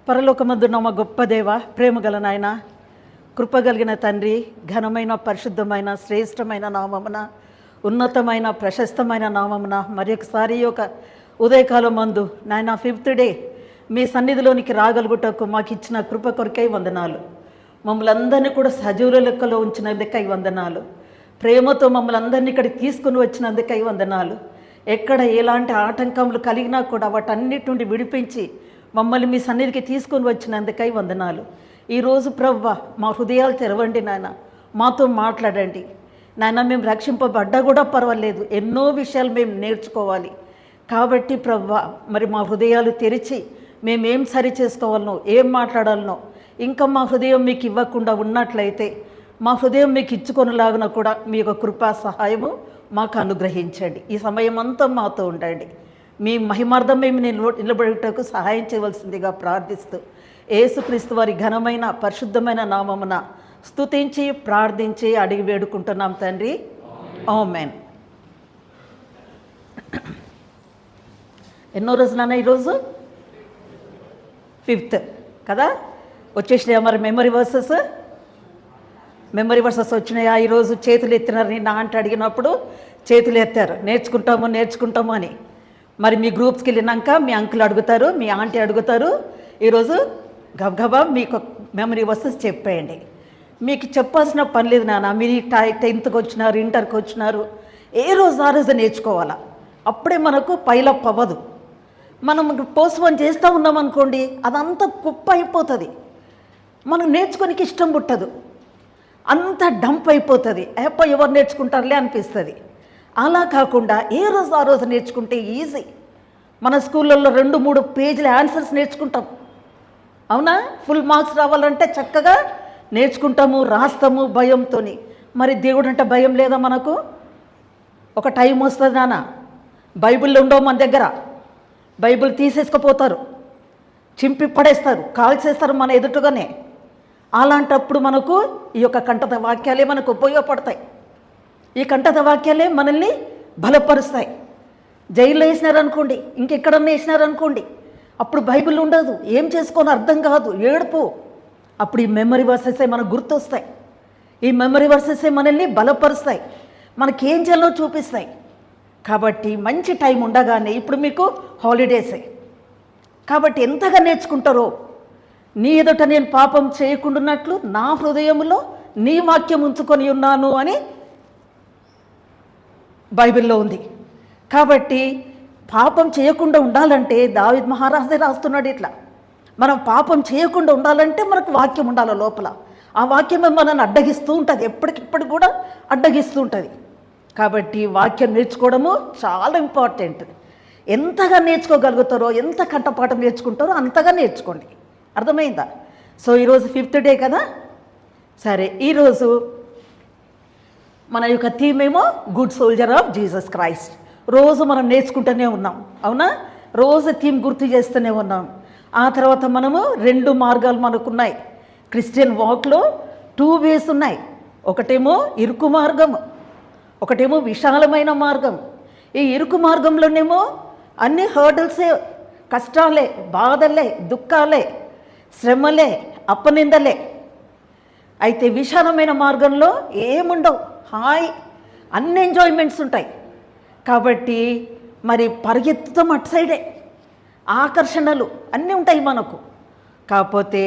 పరలోకమందున్న మా గొప్ప దేవ, ప్రేమగల నాయన, కృపగలిగిన తండ్రి, ఘనమైన పరిశుద్ధమైన శ్రేష్టమైన నామమున, ఉన్నతమైన ప్రశస్తమైన నామమున మరొకసారి ఒక ఉదయకాలం మందు నాయన 5th డే మీ సన్నిధిలోనికి రాగలుగుటకు మాకు ఇచ్చిన కృప కొరకై వందనాలు. మమ్మల్ని అందరినీ కూడా సజీవుల లెక్కలో ఉంచినందుకై వందనాలు. ప్రేమతో మమ్మల్ని అందరినీ ఇక్కడికి తీసుకుని వచ్చినందుకై వందనాలు. ఎక్కడ ఎలాంటి ఆటంకములు కలిగినా కూడా వాటన్నిటి నుండి విడిపించి మమ్మల్ని మీ సన్నిధికి తీసుకొని వచ్చినందుకై వందనాలు. ఈరోజు ప్రవ్వ మా హృదయాలు తెరవండి నాయన, మాతో మాట్లాడండి నాయన. మేము రక్షింపబడ్డా కూడా పర్వాలేదు, ఎన్నో విషయాలు మేము నేర్చుకోవాలి కాబట్టి ప్రవ్వ మరి మా హృదయాలు తెరిచి మేమేం సరి చేసుకోవాలనో, ఏం మాట్లాడాలనో, ఇంకా మా హృదయం మీకు ఇవ్వకుండా ఉన్నట్లయితే మా హృదయం మీకు ఇచ్చుకొనిలాగున కూడా మీ యొక్క కృపా సహాయము మాకు అనుగ్రహించండి. ఈ సమయం అంతా మాతో ఉండండి. మీ మహిమార్థం మేము నిలబడేటకు సహాయం చేయవలసిందిగా ప్రార్థిస్తూ యేసుక్రీస్తు వారి ఘనమైన పరిశుద్ధమైన నామమున స్తుతించి ప్రార్థించి అడిగి వేడుకుంటున్నాం తండ్రి, ఆమేన్. ఎన్నో రోజు నాన్న ఈరోజు 5th కదా వచ్చేసినాయా? మరి మెమరీ వర్సెస్ వచ్చినాయా? ఈరోజు చేతులు ఎత్తినారు. నిన్న ఆంటీ అడిగినప్పుడు చేతులు ఎత్తారు, నేర్చుకుంటాము అని. మరి మీ గ్రూప్స్కి వెళ్ళినాక మీ అంకుల్ అడుగుతారు, మీ ఆంటీ అడుగుతారు. ఈరోజు గబగబా మీకు మెమరీ వర్సెస్ చెప్పేయండి. మీకు చెప్పాల్సిన పని లేదు నాన్న. మీరు 10th వచ్చినారు, ఇంటర్కి వచ్చినారు, ఏ రోజు ఆ రోజు నేర్చుకోవాలా. అప్పుడే మనకు పైలప్ అవ్వదు. మనం పోస్ట్పోన్ చేస్తూ ఉన్నాం అనుకోండి, అదంతా కుప్ప అయిపోతుంది. మనం నేర్చుకోనికి ఇష్టం పుట్టదు, అంత డంప్ అయిపోతుంది. ఎవరు నేర్చుకుంటారులే అనిపిస్తుంది. అలా కాకుండా ఏ రోజు ఆ రోజు నేర్చుకుంటే ఈజీ. మన స్కూళ్ళల్లో 2-3 పేజీల ఆన్సర్స్ నేర్చుకుంటాం, అవునా? ఫుల్ మార్క్స్ రావాలంటే చక్కగా నేర్చుకుంటాము, రాస్తాము భయంతో. మరి దేవుడు అంటే భయం లేదా మనకు? ఒక టైం వస్తుంది నాన్న, బైబిల్లో ఉండవు మన దగ్గర. బైబిల్ తీసేసుకుపోతారు, చింపి పడేస్తారు, కాల్చేస్తారు మన ఎదుటగానే. అలాంటప్పుడు మనకు ఈ యొక్క కంఠత వాక్యాలే మనకు ఉపయోగపడతాయి. ఈ కంఠత వాక్యాలే మనల్ని బలపరుస్తాయి. జైల్లో వేసినారనుకోండి, ఇంకెక్కడన్నా వేసినారనుకోండి, అప్పుడు బైబిల్ ఉండదు, ఏం చేసుకోని అర్థం కాదు, ఏడుపు. అప్పుడు ఈ మెమరీ వర్సెసే మనకు గుర్తొస్తాయి. ఈ మెమరీ వర్సెసే మనల్ని బలపరుస్తాయి, మనకేం చేయాలో చూపిస్తాయి. కాబట్టి మంచి టైం ఉండగానే ఇప్పుడు మీకు హాలిడేసే కాబట్టి ఎంతగా నేర్చుకుంటారో. నీ ఎదుట నేను పాపం చేయకుండాన్నట్లు నా హృదయంలో నీ వాక్యం ఉంచుకొని ఉన్నాను అని బైబిల్లో ఉంది. కాబట్టి పాపం చేయకుండా ఉండాలంటే దావీద్ మహారాజే రాస్తున్నాడు ఇట్లా. మనం పాపం చేయకుండా ఉండాలంటే మనకు వాక్యం ఉండాలి లోపల. ఆ వాక్యమే మనల్ని అడ్డగిస్తూ ఉంటుంది, ఎప్పటికిప్పుడు కూడా అడ్డగిస్తూ ఉంటుంది. కాబట్టి వాక్యం నేర్చుకోవడము చాలా ఇంపార్టెంట్. ఎంతగా నేర్చుకోగలుగుతారో, ఎంత కంఠపాఠం నేర్చుకుంటారో అంతగా నేర్చుకోండి. అర్థమైందా? సో ఈరోజు 5th డే కదా. సరే, ఈరోజు మన యొక్క థీమ్ ఏమో good soldier of Jesus Christ. రోజు మనం నేర్చుకుంటూనే ఉన్నాం, అవునా? రోజు థీమ్ గుర్తు చేస్తూనే ఉన్నాం. ఆ తర్వాత మనము 2 మార్గాలు మనకున్నాయి. క్రిస్టియన్ వాక్లో 2 వేస్ ఉన్నాయి. ఒకటేమో ఇరుకు మార్గం, ఒకటేమో విశాలమైన మార్గం. ఈ ఇరుకు మార్గంలోనేమో అన్ని హర్డల్సే, కష్టాలే, బాధలే, దుఃఖాలే, శ్రమలే, అపనిందలే. అయితే విశాలమైన మార్గంలో ఏముండవు, హాయ్, అన్ని ఎంజాయ్మెంట్స్ ఉంటాయి. కాబట్టి మరి పరిగెత్తుతాం అటు సైడే, ఆకర్షణలు అన్నీ ఉంటాయి మనకు. కాకపోతే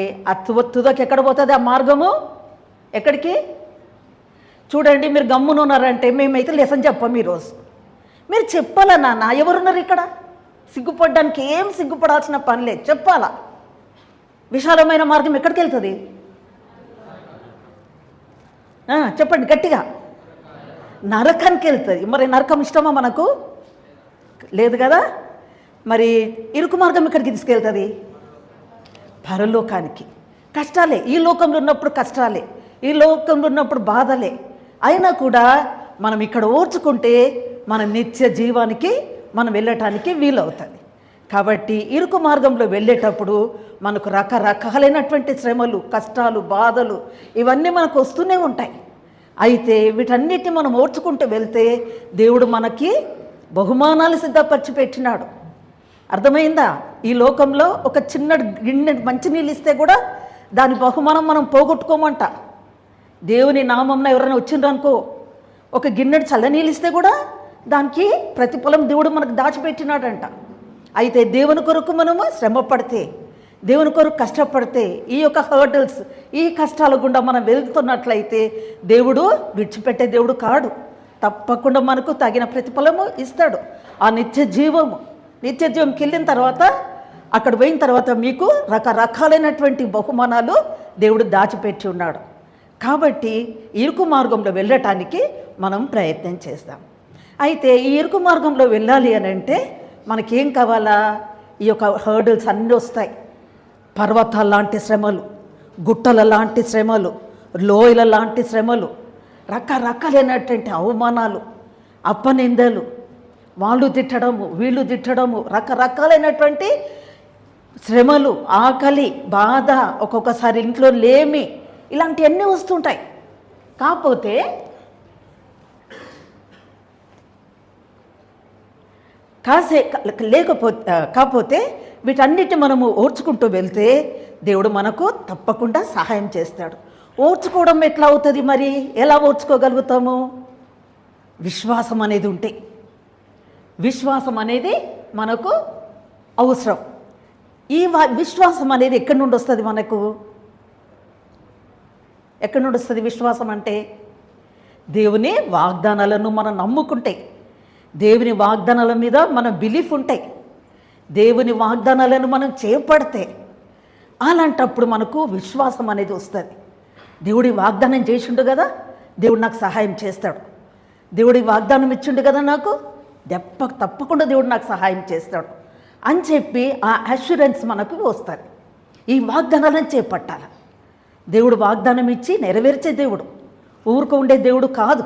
తుదకి ఎక్కడ పోతుంది ఆ మార్గము? ఎక్కడికి? చూడండి, మీరు గమ్మునున్నారంటే మేమైతే లెసన్ చెప్పాము ఈరోజు. మీరు చెప్పాలా నాన్న? ఎవరున్నారు ఇక్కడ? సిగ్గుపడడానికి ఏం సిగ్గుపడాల్సిన పని లేదు, చెప్పాలా. విశాలమైన మార్గం ఎక్కడికి వెళ్తుంది? చెప్పండి గట్టిగా. నరకానికి వెళ్తుంది. మరి నరకం ఇష్టమా మనకు? లేదు కదా. మరి ఇరుకు మార్గం ఎక్కడికి తీసుకెళ్తుంది? పరలోకానికి. కష్టాలే, ఈ లోకంలో ఉన్నప్పుడు కష్టాలే, ఈ లోకంలో ఉన్నప్పుడు బాధలే. అయినా కూడా మనం ఇక్కడ ఓర్చుకుంటే మన నిత్య జీవానికి మనం వెళ్ళటానికి వీలవుతుంది. కాబట్టి ఇరుకు మార్గంలో వెళ్ళేటప్పుడు మనకు రకరకాలైనటువంటి శ్రమలు, కష్టాలు, బాధలు ఇవన్నీ మనకు వస్తూనే ఉంటాయి. అయితే వీటన్నిటిని మనం ఓర్చుకుంటూ వెళ్తే దేవుడు మనకి బహుమానాలు సిద్ధపరిచి పెట్టినాడు. అర్థమైందా? ఈ లోకంలో ఒక చిన్న గిన్నె మంచినీళ్ళు ఇస్తే కూడా దాని బహుమానం మనం పోగొట్టుకోమంట. దేవుని నామంన ఎవరైనా వచ్చిండ్రనుకో, ఒక గిన్నెడు చల్లనీళ్ళు ఇస్తే కూడా దానికి ప్రతిఫలం దేవుడు మనకు దాచిపెట్టినాడంట. అయితే దేవుని కొరకు మనము శ్రమ పడితే, దేవుని కొరకు కష్టపడితే, ఈ యొక్క హర్డల్స్, ఈ కష్టాల గుండా మనం వెళ్తున్నట్లయితే దేవుడు విడిచిపెట్టే దేవుడు కాడు. తప్పకుండా మనకు తగిన ప్రతిఫలము ఇస్తాడు. ఆ నిత్య జీవంకి వెళ్ళిన తర్వాత, అక్కడ పోయిన తర్వాత మీకు రకరకాలైనటువంటి బహుమానాలు దేవుడు దాచిపెట్టి ఉన్నాడు. కాబట్టి ఇరుకు మార్గంలో వెళ్ళటానికి మనం ప్రయత్నం చేస్తాం. అయితే ఈ ఇరుకు మార్గంలో వెళ్ళాలి అని అంటే మనకేం కావాలా? ఈ యొక్క హర్డల్స్ అన్నీ వస్తాయి. పర్వతాల లాంటి శ్రమలు, గుట్టల లాంటి శ్రమలు, లోయల లాంటి శ్రమలు, రకరకాలైనటువంటి అవమానాలు, అపనిందలు, వాళ్ళు తిట్టడము, వీళ్ళు తిట్టడము, రకరకాలైనటువంటి శ్రమలు, ఆకలి, బాధ, ఒక్కొక్కసారి ఇంట్లో లేమి, ఇలాంటివన్నీ వస్తుంటాయి. కాకపోతే వీటన్నిటి మనము ఓర్చుకుంటూ వెళ్తే దేవుడు మనకు తప్పకుండా సహాయం చేస్తాడు. ఓర్చుకోవడం ఎట్లా అవుతుంది మరి? ఎలా ఓర్చుకోగలుగుతాము? విశ్వాసం అనేది ఉంటే. విశ్వాసం అనేది మనకు అవసరం. ఈ విశ్వాసం అనేది ఎక్కడి నుండి వస్తుంది మనకు? ఎక్కడి నుండి వస్తుంది విశ్వాసం అంటే? దేవుని వాగ్దానాలను మనం నమ్ముకుంటే, దేవుని వాగ్దానాల మీద మన బిలీఫ్ ఉంటాయి, దేవుని వాగ్దానాలను మనం చేపడితే, అలాంటప్పుడు మనకు విశ్వాసం అనేది వస్తుంది. దేవుడి వాగ్దానం చేసిండు కదా, దేవుడు నాకు సహాయం చేస్తాడు, దేవుడి వాగ్దానం ఇచ్చిండు కదా నాకు, తప్పకుండా దేవుడు నాకు సహాయం చేస్తాడు అని చెప్పి ఆ అష్యూరెన్స్ మనకు వస్తుంది. ఈ వాగ్దానాలను చేపట్టాలి. దేవుడు వాగ్దానం ఇచ్చి నెరవేర్చే దేవుడు, ఊరుకు ఉండే దేవుడు కాదు.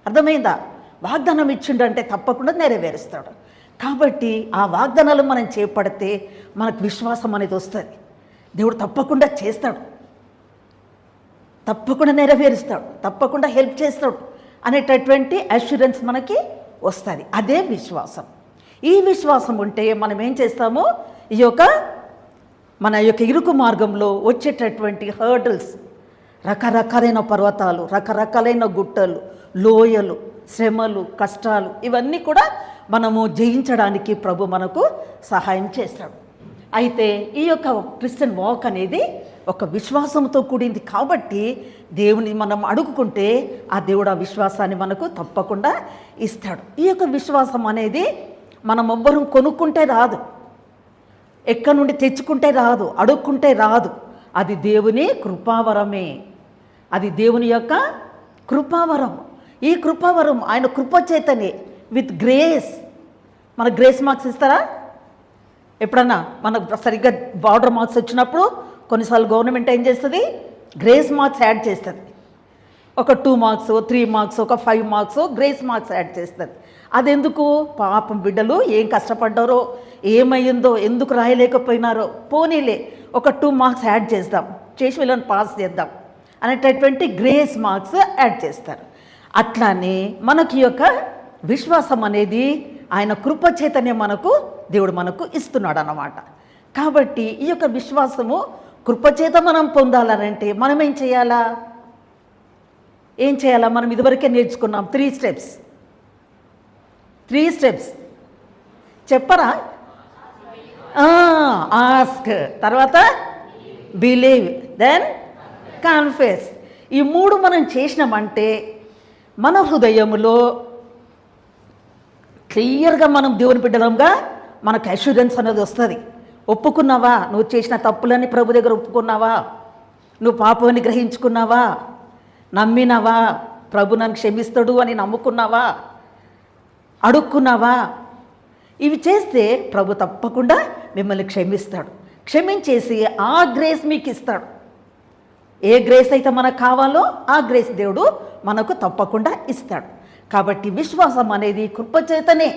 అర్థమైందా? వాగ్దానం ఇచ్చిండంటే తప్పకుండా నెరవేరుస్తాడు. కాబట్టి ఆ వాగ్దానాలు మనం చేపడితే మనకు విశ్వాసం అనేది వస్తుంది. దేవుడు తప్పకుండా చేస్తాడు, తప్పకుండా నెరవేరుస్తాడు, తప్పకుండా హెల్ప్ చేస్తాడు అనేటటువంటి అష్యూరెన్స్ మనకి వస్తుంది. అదే విశ్వాసం. ఈ విశ్వాసం ఉంటే మనం ఏం చేస్తామో, మన యొక్క ఇరుకు మార్గంలో వచ్చేటటువంటి హర్డల్స్, రకరకాలైన పర్వతాలు, రకరకాలైన గుట్టలు, లోయలు, శ్రమలు, కష్టాలు, ఇవన్నీ కూడా మనము జయించడానికి ప్రభు మనకు సహాయం చేస్తాడు. అయితే ఈ యొక్క క్రిస్టియన్ వాక్ అనేది ఒక విశ్వాసంతో కూడింది. కాబట్టి దేవుని మనం అడుగుకుంటే ఆ దేవుడు ఆ విశ్వాసాన్ని మనకు తప్పకుండా ఇస్తాడు. ఈ యొక్క విశ్వాసం అనేది మనం ఎవ్వరం కొనుక్కుంటే రాదు, ఎక్కడి నుండి తెచ్చుకుంటే రాదు, అడుక్కుంటే రాదు. అది దేవుని కృపావరమే. అది దేవుని యొక్క కృపావరం. ఈ కృపావరం ఆయన కృపచేతనే, విత్ గ్రేస్. మన గ్రేస్ మార్క్స్ ఇస్తారా? ఎప్పుడన్నా మనకు సరిగ్గా బార్డర్ మార్క్స్ వచ్చినప్పుడు కొన్నిసార్లు గవర్నమెంట్ ఏం చేస్తుంది? గ్రేస్ మార్క్స్ యాడ్ చేస్తుంది. ఒక 2 మార్క్స్, 3 మార్క్స్, ఒక 5 మార్క్స్ గ్రేస్ మార్క్స్ యాడ్ చేస్తుంది. అదెందుకు? పాపం బిడ్డలు ఏం కష్టపడ్డారో, ఏమయ్యిందో, ఎందుకు రాయలేకపోయినారో, పోనీలే ఒక 2 మార్క్స్ యాడ్ చేద్దాం, చేసి వీళ్ళని పాస్ చేద్దాం అనేటటువంటి గ్రేస్ మార్క్స్ యాడ్ చేస్తారు. అట్లానే మనకి యొక్క విశ్వాసం అనేది ఆయన కృపచేతనే దేవుడు మనకు ఇస్తున్నాడు అన్నమాట. కాబట్టి ఈ యొక్క విశ్వాసము కృపచేత మనం పొందాలనంటే మనం ఏం చేయాలా? మనం ఇదివరకే నేర్చుకున్నాం 3 స్టెప్స్. 3 స్టెప్స్ చెప్పరా? ఆస్క్, తర్వాత బిలీవ్, దెన్ కన్ఫెస్. ఈ 3 మనం చేసినామంటే మన హృదయంలో క్లియర్గా మనం దేవుని బిడ్డలంగా మనకు అష్యూరెన్స్ అనేది వస్తుంది. ఒప్పుకున్నావా? నువ్వు చేసిన తప్పులని ప్రభు దగ్గర ఒప్పుకున్నావా? నువ్వు పాపాన్ని గ్రహించుకున్నావా? నమ్మినావా? ప్రభు నన్ను క్షమిస్తాడు అని నమ్ముకున్నావా? అడుక్కున్నావా? ఇవి చేస్తే ప్రభు తప్పకుండా మిమ్మల్ని క్షమిస్తాడు. క్షమించేసి ఆ గ్రేస్ మీకు ఇస్తాడు. ఏ గ్రేస్ అయితే మనకు కావాలో ఆ గ్రేస్ దేవుడు మనకు తప్పకుండా ఇస్తాడు. కాబట్టి విశ్వాసం అనేది కృపచేతనే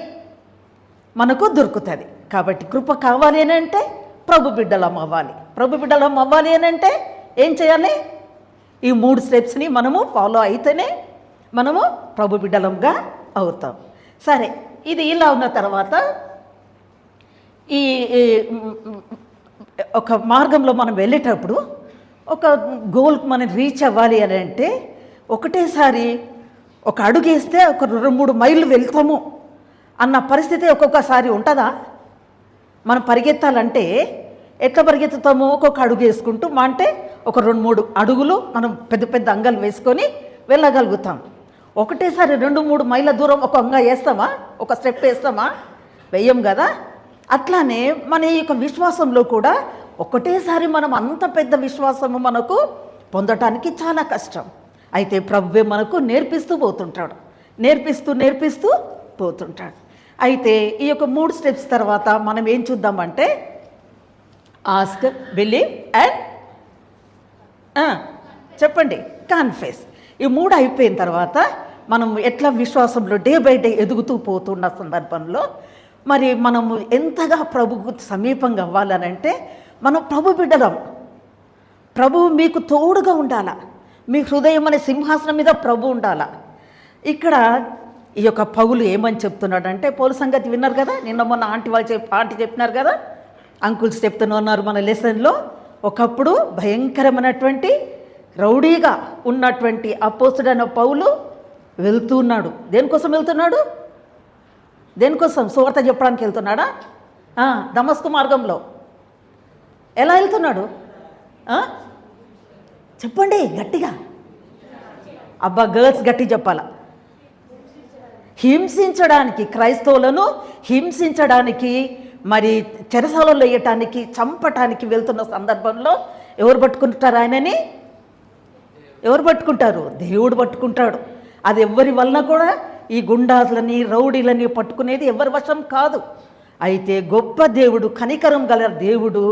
మనకు దొరుకుతుంది. కాబట్టి కృప కావాలి అని అంటే ప్రభు బిడ్డలం అవ్వాలి. ప్రభు బిడ్డలం అవ్వాలి అని అంటే ఏం చేయాలి? ఈ 3 స్టెప్స్ని మనము ఫాలో అయితేనే మనము ప్రభు బిడ్డలంగా అవుతాం. సరే, ఇది ఇలా ఉన్న తర్వాత ఈ ఈ ఒక మార్గంలో మనం వెళ్ళేటప్పుడు ఒక గోల్కి మనం రీచ్ అవ్వాలి అని అంటే ఒకటేసారి ఒక అడుగు వేస్తే ఒక 2-3 మైళ్ళు వెళ్తాము అన్న పరిస్థితి ఒక్కొక్కసారి ఉంటుందా? మనం పరిగెత్తాలంటే ఎట్లా పరిగెత్తుతాము? ఒక్కొక్క అడుగు వేసుకుంటూ అంటే ఒక 2-3 అడుగులు మనం పెద్ద పెద్ద అంగాలు వేసుకొని వెళ్ళగలుగుతాం. ఒకటేసారి 2-3 మైళ్ళ దూరం ఒక అంగా వేస్తామా? ఒక స్టెప్ వేస్తామా? వెయ్యం కదా. అట్లానే మన యొక్క విశ్వాసంలో కూడా ఒకటేసారి మనం అంత పెద్ద విశ్వాసము మనకు పొందటానికి చాలా కష్టం. అయితే ప్రభువే మనకు నేర్పిస్తూ పోతుంటాడు, నేర్పిస్తూ పోతుంటాడు. అయితే ఈ యొక్క 3 స్టెప్స్ తర్వాత మనం ఏం చూద్దామంటే ఆస్క్, బిలీవ్ అండ్ చెప్పండి కన్ఫెస్. ఈ 3 అయిపోయిన తర్వాత మనం ఎట్లా విశ్వాసంలో డే బై డే ఎదుగుతూ పోతున్న సందర్భంలో మరి మనము ఎంతగా ప్రభుకు సమీపంగా అవ్వాలనంటే మనం ప్రభు బిడ్డలం. ప్రభువు మీకు తోడుగా ఉండాలా. మీ హృదయం అనే సింహాసనం మీద ప్రభు ఉండాలా. ఇక్కడ ఈ యొక్క పౌలు ఏమని చెప్తున్నాడంటే, పౌలు సంగతి విన్నారు కదా, నిన్న మొన్న ఆంటీ చెప్పినారు కదా, అంకుల్స్ చెప్తున్నారు మన లెసన్లో. ఒకప్పుడు భయంకరమైనటువంటి రౌడీగా ఉన్నటువంటి అపోస్తుడైన పౌలు వెళ్తున్నాడు. దేనికోసం వెళ్తున్నాడు? దేనికోసం? సువార్త చెప్పడానికి వెళ్తున్నాడా? దమస్కు మార్గంలో ఎలా వెళ్తున్నాడు? చెప్పండి గట్టిగా. అబ్బా గర్ల్స్ గట్టి చెప్పాలా. హింసించడానికి, క్రైస్తవులను హింసించడానికి, మరి చెరసాలలో వేయటానికి, చంపటానికి వెళ్తున్న సందర్భంలో ఎవరు పట్టుకుంటారు ఆయనని? ఎవరు పట్టుకుంటారు? దేవుడు పట్టుకుంటాడు. అది ఎవరి వలన కూడా ఈ గుండాలని రౌడీలని పట్టుకునేది ఎవరి వశం కాదు. అయితే గొప్ప దేవుడు, కనికరం గల దేవుడు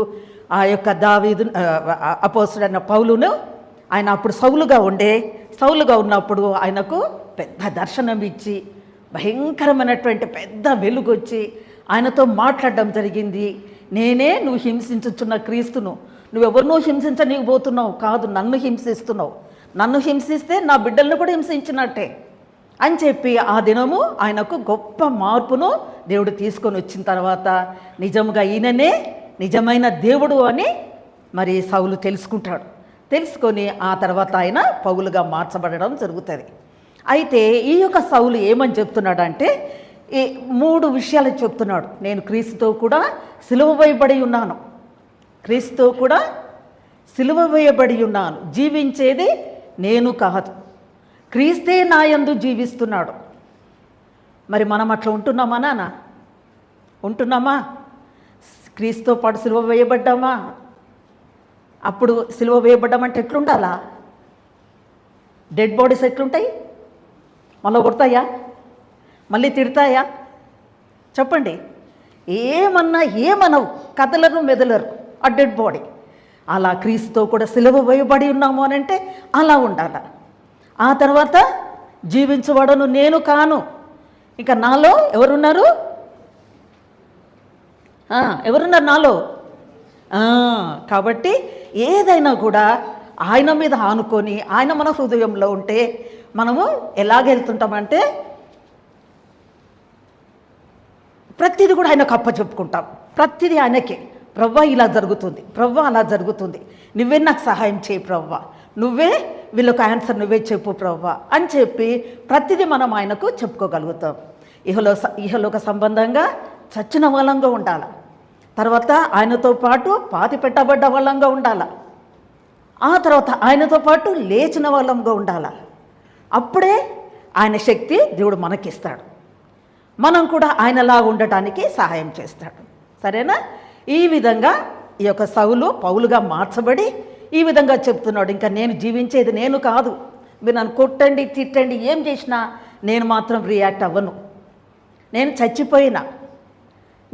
ఆ యొక్క దావీదు అపోస్తుడైన పౌలును ఆయన అప్పుడు సౌలుగా ఉన్నప్పుడు ఆయనకు పెద్ద దర్శనం ఇచ్చి భయంకరమైనటువంటి పెద్ద వెలుగొచ్చి ఆయనతో మాట్లాడడం జరిగింది. నేనే నువ్వు హింసించుచున్న క్రీస్తును, నువ్వెవరినో హింసించనీయబోతున్నావు కాదు, నన్ను హింసిస్తున్నావు. నన్ను హింసిస్తే నా బిడ్డలను కూడా హింసించినట్టే అని చెప్పి ఆ దినము ఆయనకు గొప్ప మార్పును దేవుడు తీసుకొని వచ్చిన తర్వాత నిజంగా ఈయననే నిజమైన దేవుడు అని మరి సౌలు తెలుసుకుంటాడు. తెలుసుకొని ఆ తర్వాత ఆయన పౌలుగా మార్చబడడం జరుగుతుంది. అయితే ఈ యొక్క సౌలు ఏమని చెప్తున్నాడంటే ఈ 3 విషయాలు చెప్తున్నాడు. నేను క్రీస్తుతో కూడా సిలువ వేయబడి ఉన్నాను, క్రీస్తుతో కూడా సిలువ వేయబడి ఉన్నాను, జీవించేది నేను కాదు, క్రీస్తే నా యందు జీవిస్తున్నాడు. మరి మనం అట్లా ఉంటున్నామా నాన్న? ఉంటున్నామా? క్రీస్తుతో పాటు సిలువ వేయబడ్డామా? అప్పుడు సిలువ వేయబడ్డామంటే ఎట్లుండాలా? డెడ్ బాడీస్ ఎట్లుంటాయి? మళ్ళీ కొడతాయా? మళ్ళీ తిడతాయా? చెప్పండి. ఏమనవు, కదలరు మెదలరు ఆ డెడ్ బాడీ. అలా క్రీస్తుతో కూడా సిలువ వేయబడి ఉన్నాము అని అంటే అలా ఉండాలి. ఆ తర్వాత జీవించబడను నేను కాను, ఇంకా నాలో ఎవరున్నారు? ఎవరున్నారు నాలో? కాబట్టి ఏదైనా కూడా ఆయన మీద ఆనుకొని ఆయన మన హృదయంలో ఉంటే మనము ఎలాగెళ్తుంటామంటే ప్రతిదీ కూడా ఆయనకు అప్పచెప్పుకుంటాం. ప్రతిదీ ఆయనకే. ప్రవ్వా ఇలా జరుగుతుంది, ప్రవ్వా అలా జరుగుతుంది, నువ్వే నాకు సహాయం చేయి ప్రవ్వా, నువ్వే వీళ్ళొక ఆన్సర్ నువ్వే చెప్పు ప్రవ్వా అని చెప్పి ప్రతిదీ మనం ఆయనకు చెప్పుకోగలుగుతాం. ఇహలోక సంబంధంగా చచ్చిన వాళ్ళంగా ఉండాలి. తర్వాత ఆయనతో పాటు పాతి పెట్టబడ్డ వాళ్ళంగా ఉండాలి. ఆ తర్వాత ఆయనతో పాటు లేచిన వాళ్ళంగా ఉండాలి. అప్పుడే ఆయన శక్తి దేవుడు మనకిస్తాడు. మనం కూడా ఆయనలా ఉండటానికి సహాయం చేస్తాడు. సరేనా? ఈ విధంగా ఈ యొక్క సౌలు పౌలుగా మార్చబడి ఈ విధంగా చెప్తున్నాడు, ఇంకా నేను జీవించేది నేను కాదు, మీరు నన్ను కొట్టండి తిట్టండి ఏం చేసినా నేను మాత్రం రియాక్ట్ అవ్వను, నేను చచ్చిపోయినా,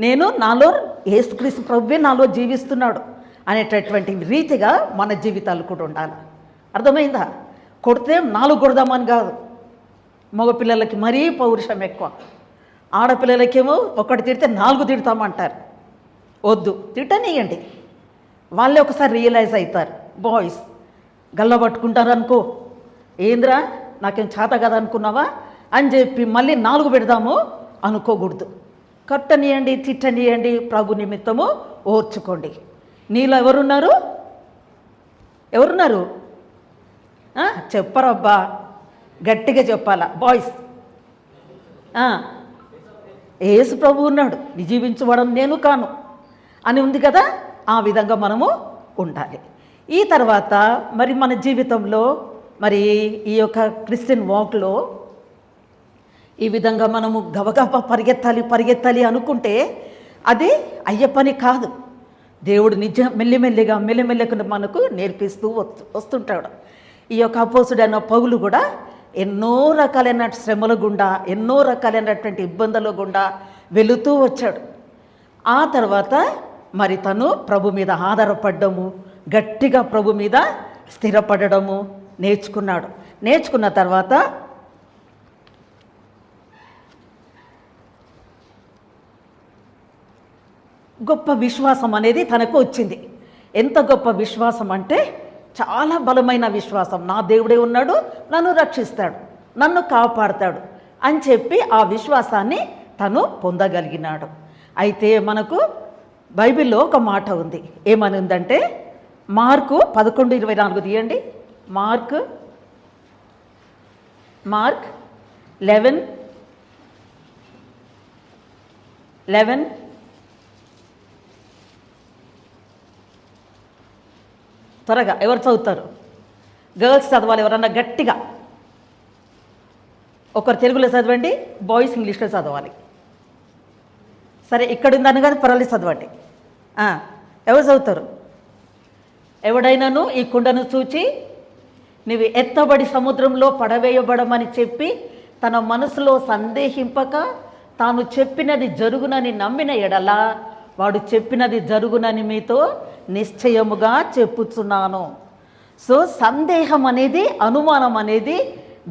నేను నాలో యేసుక్రీస్తు ప్రభువే నాలో జీవిస్తున్నాడు అనేటటువంటి రీతిగా మన జీవితాలు కూడా ఉండాలి. అర్థమైందా? కొడితే 4 కొడదామని కాదు. మగపిల్లలకి మరీ పౌరుషం ఎక్కువ, ఆడపిల్లలకేమో ఒకటి తిడితే 4 తిడతామంటారు. వద్దు, తిట్టనీయండి, వాళ్ళే ఒకసారి రియలైజ్ అవుతారు. బాయ్స్ గల్లబట్టుకుంటారు అనుకో, ఏంద్రా నాకేం చేత కదా అనుకున్నావా అని చెప్పి మళ్ళీ 4 పెడదాము అనుకోకూడదు. కట్టనియండి, తిట్టనియండి, ప్రభు నిమిత్తము ఓర్చుకోండి. నీలో ఎవరున్నారు? ఎవరున్నారు? చెప్పరబ్బా, గట్టిగా చెప్పాలా బాయ్స్. యేసు ప్రభు ఉన్నాడు, జీవించబడం నేను కాను అని ఉంది కదా. ఆ విధంగా మనము ఉండాలి. ఈ తర్వాత మరి మన జీవితంలో మరి ఈ యొక్క క్రిస్టియన్ వాక్లో ఈ విధంగా మనము గబగబా పరిగెత్తాలి అనుకుంటే అది అయ్యే పని కాదు. దేవుడు మెల్లిమెల్లిగా మనకు నేర్పిస్తూ వస్తుంటాడు. ఈ యొక్క అపోస్తుడైన పౌలు కూడా ఎన్నో రకాలైన శ్రమల గుండా, ఎన్నో రకాలైనటువంటి ఇబ్బందుల గుండా వెళుతూ వచ్చాడు. ఆ తర్వాత మరి తను ప్రభు మీద ఆధారపడ్డము, గట్టిగా ప్రభు మీద స్థిరపడము నేర్చుకున్నాడు. నేర్చుకున్న తర్వాత గొప్ప విశ్వాసం అనేది తనకు వచ్చింది. ఎంత గొప్ప విశ్వాసం అంటే చాలా బలమైన విశ్వాసం. నా దేవుడే ఉన్నాడు, నన్ను రక్షిస్తాడు, నన్ను కాపాడుతాడు అని చెప్పి ఆ విశ్వాసాన్ని తను పొందగలిగినాడు. అయితే మనకు బైబిల్లో ఒక మాట ఉంది. ఏమని ఉందంటే మార్కు 11:24 తీయండి. మార్క్ 11 త్వరగా ఎవరు చదువుతారు? గర్ల్స్ చదవాలి, ఎవరన్నా గట్టిగా. ఒకరు తెలుగులో చదవండి, బాయ్స్ ఇంగ్లీష్లో చదవాలి. సరే, ఇక్కడ ఉందని కానీ పర్వాలేదు, చదవండి. ఎవరు చదువుతారు? ఎవడైనాను ఈ కుండను చూచి నీవు ఎత్తబడి సముద్రంలో పడవేయబడమని చెప్పి తన మనసులో సందేహింపక తాను చెప్పినది జరుగునని నమ్మిన ఎడలా వాడు చెప్పినది జరుగునని మీతో నిశ్చయముగా చెప్పుచున్నాను. సో సందేహం అనేది, అనుమానం అనేది,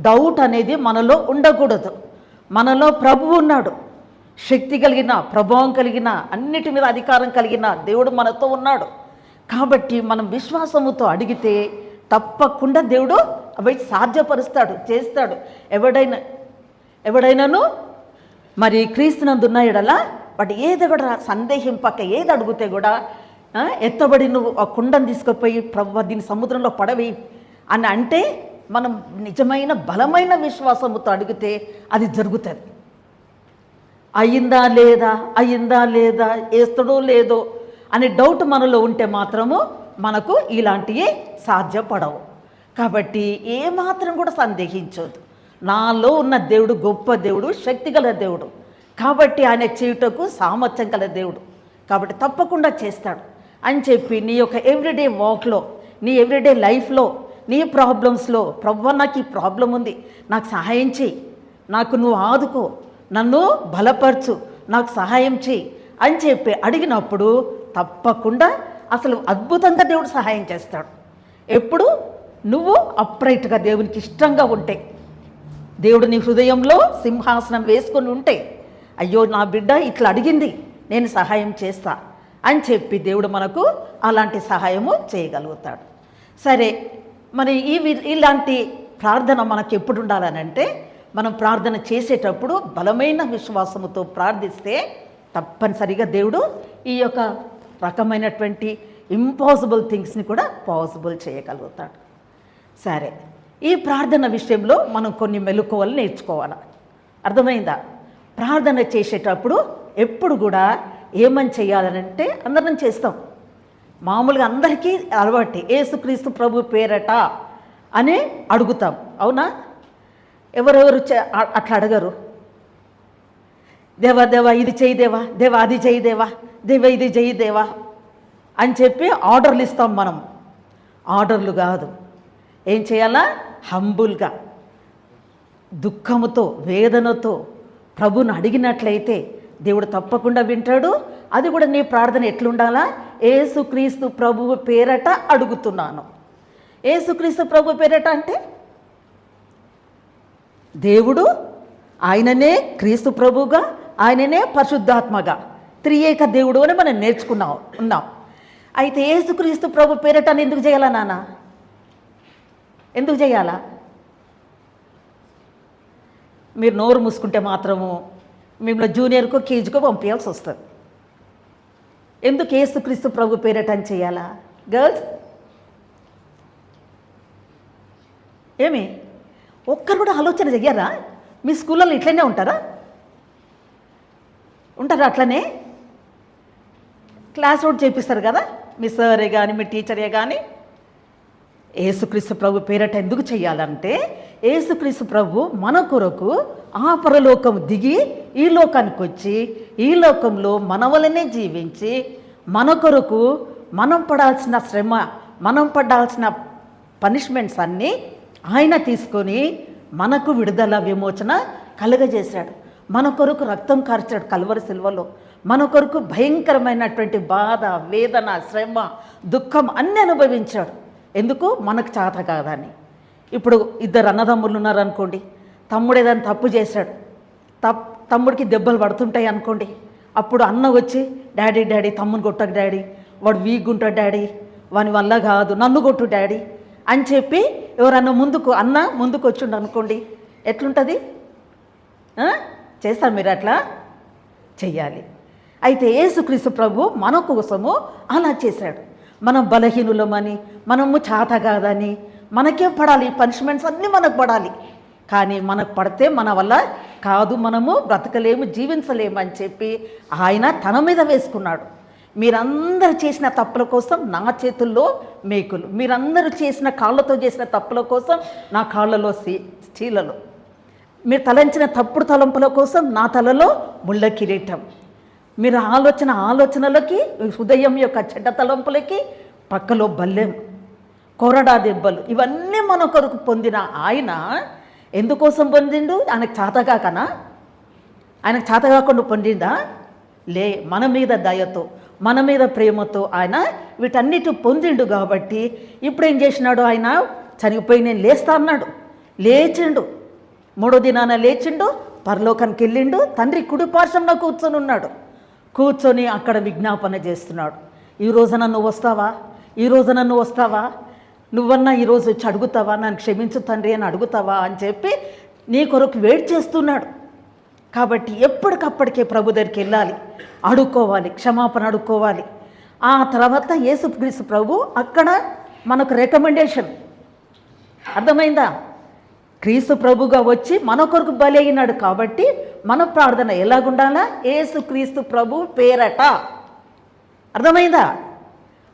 డౌట్ అనేది మనలో ఉండకూడదు. మనలో ప్రభువు ఉన్నాడు, శక్తి కలిగిన, ప్రభావం కలిగిన, అన్నిటి మీద అధికారం కలిగిన దేవుడు మనతో ఉన్నాడు. కాబట్టి మనం విశ్వాసముతో అడిగితే తప్పకుండా దేవుడు అవి సాధ్యపరుస్తాడు, చేస్తాడు. ఎవడైనాను మరి క్రీస్తునందున్న ఎడలా వాటి ఏది కూడా సందేహింపక ఏది అడిగితే కూడా ఎత్తబడి నువ్వు ఆ కుండను తీసుకుపోయి ప్రభు దీన్ని సముద్రంలో పడవి అని అంటే మనం నిజమైన బలమైన విశ్వాసముతో అడిగితే అది జరుగుతుంది. అయిందా లేదా వేస్తాడో లేదో అనే డౌట్ మనలో ఉంటే మాత్రము మనకు ఇలాంటివి సాధ్యపడవు. కాబట్టి ఏమాత్రం కూడా సందేహించొద్దు. నాలో ఉన్న దేవుడు గొప్ప దేవుడు, శక్తిగల దేవుడు. కాబట్టి ఆయన చేయుటకు సామర్థ్యం గల దేవుడు. కాబట్టి తప్పకుండా చేస్తాడు అని చెప్పి నీ యొక్క ఎవ్రీడే వాక్లో, నీ ఎవ్రీడే లైఫ్లో, నీ ప్రాబ్లమ్స్లో ప్రభువా నాకు ఈ ప్రాబ్లం ఉంది, నాకు సహాయం చేయి, నాకు నువ్వు ఆదుకో, నన్ను బలపరచు, నాకు సహాయం చేయి అని చెప్పి అడిగినప్పుడు తప్పకుండా అసలు అద్భుతంగా దేవుడు సహాయం చేస్తాడు. ఎప్పుడు నువ్వు అప్రైట్గా దేవునికి ఇష్టంగా ఉంటే, దేవుడు నీ హృదయంలో సింహాసనం వేసుకొని ఉంటే, అయ్యో నా బిడ్డ ఇట్లా అడిగింది, నేను సహాయం చేస్తా అని చెప్పి దేవుడు మనకు అలాంటి సహాయము చేయగలుగుతాడు. సరే, మరి ఇలాంటి ప్రార్థన మనకు ఎప్పుడు ఉండాలనంటే, మనం ప్రార్థన చేసేటప్పుడు బలమైన విశ్వాసముతో ప్రార్థిస్తే తప్పనిసరిగా దేవుడు ఈ యొక్క రకమైనటువంటి ఇంపాసిబుల్ థింగ్స్ని కూడా పాసిబుల్ చేయగలుగుతాడు. సరే, ఈ ప్రార్థన విషయంలో మనం కొన్ని మెలకువలు నేర్చుకోవాలి. అర్థమైందా? ప్రార్థన చేసేటప్పుడు ఎప్పుడు కూడా ఏమని చేయాలనంటే, అందరం చేస్తాం మామూలుగా, అందరికీ అలవాటు యేసుక్రీస్తు ప్రభు పేరట అని అడుగుతాం. అవునా? ఎవరెవరు అట్లా అడగరు. దేవా ఇది చేయి దేవా, దేవా అది చేయి దేవా, దేవా ఇది చేయి దేవా అని చెప్పి ఆర్డర్లు ఇస్తాం. మనం ఆర్డర్లు కాదు, ఏం చేయాలా? హంబుల్గా, దుఃఖముతో, వేదనతో ప్రభుని అడిగినట్లయితే దేవుడు తప్పకుండా వింటాడు. అది కూడా నీ ప్రార్థన ఎట్లుండాలా? యేసుక్రీస్తు ప్రభువు పేరట అడుగుతున్నాను. యేసుక్రీస్తు ప్రభు పేరట అంటే దేవుడు ఆయననే క్రీస్తు ప్రభుగా, ఆయననే పరిశుద్ధాత్మగా, త్రియేక దేవుడు అని మనం ఉన్నాం. అయితే యేసుక్రీస్తు ప్రభు పేరట అని ఎందుకు చేయాలా నాన్న? ఎందుకు చేయాలా? మీరు నోరు మూసుకుంటే మాత్రము మిమ్మల్ని జూనియర్కో కేజీకో పంపించాల్సి వస్తుంది. ఎందుకు యేసుక్రీస్తు ప్రభు పేరట అని చేయాలా? గర్ల్స్ ఏమి ఒక్కరు కూడా ఆలోచన చెయ్యరా? మీ స్కూళ్ళలో ఇట్లనే ఉంటారా అట్లనే క్లాస్ అవుట్ చేపిస్తారు కదా మీ సరే కానీ మీ టీచరే కానీ. యేసుక్రీస్తు ప్రభు పేరట ఎందుకు చేయాలంటే యేసుక్రీస్తు ప్రభు మన కొరకు ఆ పరలోకం దిగి ఈ లోకానికి వచ్చి ఈ లోకంలో మన వలనే జీవించి మన కొరకు మనం పడాల్సిన శ్రమ, మనం పడాల్సిన పనిష్మెంట్స్ అన్నీ ఆయన తీసుకొని మనకు విడుదల విమోచన కలుగజేశాడు. మన కొరకు రక్తం కార్చాడు కల్వరి సిలువలో. మన కొరకు భయంకరమైనటువంటి బాధ, వేదన, శ్రమ, దుఃఖం అన్నీ అనుభవించాడు. ఎందుకు? మనకు చేత కాదని. ఇప్పుడు ఇద్దరు అన్నదమ్ములు ఉన్నారనుకోండి, తమ్ముడు ఏదైనా తప్పు చేశాడు, తమ్ముడికి దెబ్బలు పడుతుంటాయి అనుకోండి. అప్పుడు అన్న వచ్చి డాడీ తమ్ముని కొట్టకు డాడీ, వాడు వీక్ ఉంటాడు డాడీ, వాని వల్ల కాదు, నన్ను కొట్టు డాడీ అని చెప్పి ఎవరన్నా అన్న ముందుకు వచ్చిండు అనుకోండి, ఎట్లుంటుంది? చేస్తారు మీరు? అట్లా చెయ్యాలి. అయితే యేసుక్రీస్తు ప్రభు మన కోసము అలా చేశాడు. మనం బలహీనులమని, మనము చేత కాదని, మనకే పడాలి పనిష్మెంట్స్ అన్నీ మనకు పడాలి. కానీ మనకు పడితే మన వల్ల కాదు, మనము బ్రతకలేము, జీవించలేము అని చెప్పి ఆయన తన మీద వేసుకున్నాడు. మీరందరూ చేసిన తప్పుల కోసం నా చేతుల్లో మేకులు, మీరందరూ చేసిన కాళ్ళతో చేసిన తప్పుల కోసం నా కాళ్ళలో చీలలు, మీరు తలంచిన తప్పుడు తలంపుల కోసం నా తలలో ముళ్ళ కిరీటం, మీరు ఆలోచనలకి హృదయం యొక్క చెడ్డ తలంపులకి పక్కలో బల్లెం, కొరడా దెబ్బలు, ఇవన్నీ మన కొరకు పొందిన ఆయన ఎందుకోసం పొందిండు? ఆయనకు చేతగాకనా? ఆయనకు చేతగాకుండా పొందిందా? మన మీద దయతో, మన మీద ప్రేమతో ఆయన వీటన్నిటి పొందిండు. కాబట్టి ఇప్పుడు ఏం చేసినాడు? ఆయన చనిపోయి నేను లేస్తా అన్నాడు, లేచిండు. 3వ దినాన లేచిండు, పరలోకానికి వెళ్ళిండు, తండ్రి కుడి పార్శ్వంలో కూర్చొని ఉన్నాడు. కూర్చొని అక్కడ విజ్ఞాపన చేస్తున్నాడు. ఈ రోజున నువ్వు వస్తావా, నువ్వన్నా ఈరోజు వచ్చి అడుగుతావా, నన్ను క్షమించు తండ్రి అని అడుగుతావా అని చెప్పి నీ కొరకు వెయిట్ చేస్తున్నాడు. కాబట్టి ఎప్పటికప్పటికే ప్రభు దగ్గరికి వెళ్ళాలి, అడుక్కోవాలి, క్షమాపణ అడుక్కోవాలి. ఆ తర్వాత యేసుక్రీస్తు ప్రభు అక్కడ మనకు రికమెండేషన్, అర్థమైందా? క్రీస్తు ప్రభుగా వచ్చి మన కొరకు బలి అయినాడు. కాబట్టి మన ప్రార్థన ఎలాగుండాలా? యేసుక్రీస్తు ప్రభు పేరట, అర్థమైందా?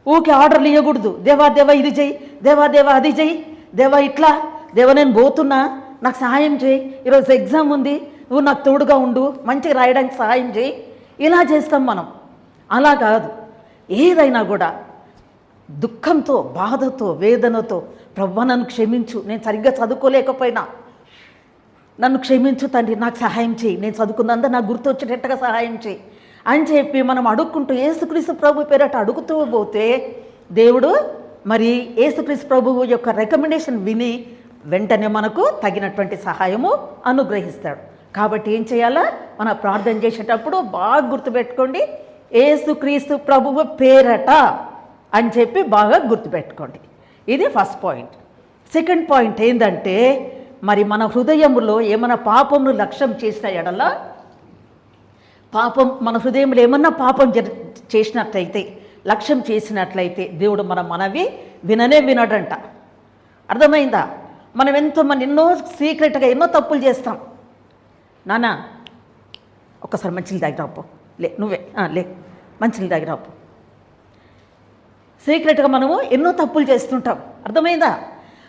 ఊకే ఆర్డర్లు ఇవ్వకూడదు. దేవా ఇది చెయ్యి, దేవా అది చెయ్యి, దేవా ఇట్లా, దేవా నేను పోతున్నా నాకు సహాయం చేయి, ఈరోజు ఎగ్జామ్ ఉంది, నువ్వు నాకు తోడుగా ఉండు, మంచిగా రాయడానికి సహాయం చేయి, ఇలా చేస్తాం మనం. అలా కాదు. ఏదైనా కూడా దుఃఖంతో, బాధతో, వేదనతో, ప్రభువా నన్ను క్షమించు, నేను సరిగ్గా చదువుకోలేకపోయినా నన్ను క్షమించు తండ్రి, నాకు సహాయం చేయి, నేను చదువుకున్నంత నాకు గుర్తు వచ్చేటట్టుగా సహాయం చేయి అని చెప్పి మనం అడుక్కుంటూ యేసుక్రీస్తు ప్రభు పేరట అడుగుతూ పోతే దేవుడు మరి యేసుక్రీస్తు ప్రభువు యొక్క రికమెండేషన్ విని వెంటనే మనకు తగినటువంటి సహాయము అనుగ్రహిస్తాడు. కాబట్టి ఏం చేయాలా? మన ప్రార్థన చేసేటప్పుడు బాగా గుర్తుపెట్టుకోండి, యేసుక్రీస్తు ప్రభువు పేరట అని చెప్పి బాగా గుర్తుపెట్టుకోండి. ఇది ఫస్ట్ పాయింట్. సెకండ్ పాయింట్ ఏంటంటే, మరి మన హృదయంలో ఏమైనా పాపమును లక్ష్యం చేసిన ఎడల, మన హృదయంలో ఏమన్నా పాపం చేసినట్లయితే, లక్ష్యం చేసినట్లయితే దేవుడు మన మనవి వినడంట. అర్థమైందా? మనం ఎన్నో సీక్రెట్గా ఎన్నో తప్పులు చేస్తాం. నానా ఒక్కసారి మంచినీళ్ళు తాగిరాపు, నువ్వే మంచినీళ్ళు తాగిరాపు. సీక్రెట్గా మనము ఎన్నో తప్పులు చేస్తుంటాం. అర్థమైందా?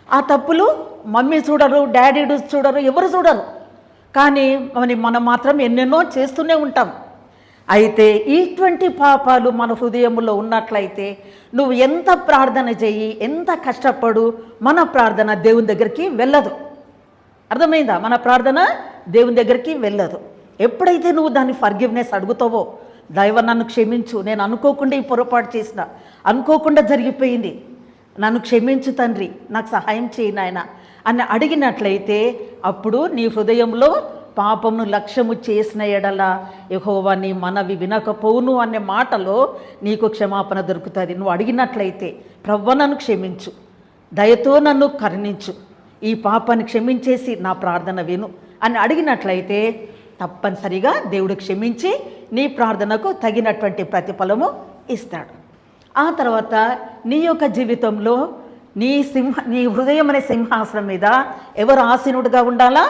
ఆ తప్పులు మమ్మీ చూడరు, డాడీ చూడరు, ఎవరు చూడరు. కానీ మనం మాత్రం ఎన్నెన్నో చేస్తూనే ఉంటాం. అయితే ఇటువంటి పాపాలు మన హృదయంలో ఉన్నట్లయితే నువ్వు ఎంత ప్రార్థన చెయ్యి, ఎంత కష్టపడు, మన ప్రార్థన దేవుని దగ్గరికి వెళ్ళదు. అర్థమైందా? మన ప్రార్థన దేవుని దగ్గరికి వెళ్ళదు. ఎప్పుడైతే నువ్వు దాన్ని ఫర్గివ్నెస్ అడుగుతావో, దైవ నన్ను క్షమించు, నేను అనుకోకుండా ఈ పొరపాటు చేసిన, అనుకోకుండా జరిగిపోయింది, నన్ను క్షమించు తండ్రి, నాకు సహాయం చేయి నాయన అని అడిగినట్లయితే అప్పుడు నీ హృదయంలో పాపమును లక్ష్యము చేసిన ఎడల యెహోవా నీ మనవి వినకపోవును అనే మాటలో నీకు క్షమాపణ దొరుకుతుంది. నువ్వు అడిగినట్లయితే ప్రభువా నన్ను క్షమించు, దయతో నన్ను కరుణించు, ఈ పాపాన్ని క్షమించేసి నా ప్రార్థన విను అని అడిగినట్లయితే తప్పనిసరిగా దేవుడు క్షమించి నీ ప్రార్థనకు తగినటువంటి ప్రతిఫలము ఇస్తాడు. ఆ తర్వాత నీ యొక్క జీవితంలో నీ హృదయం అనే సింహాసనం మీద ఎవరు ఆసీనుడిగా ఉండాలా?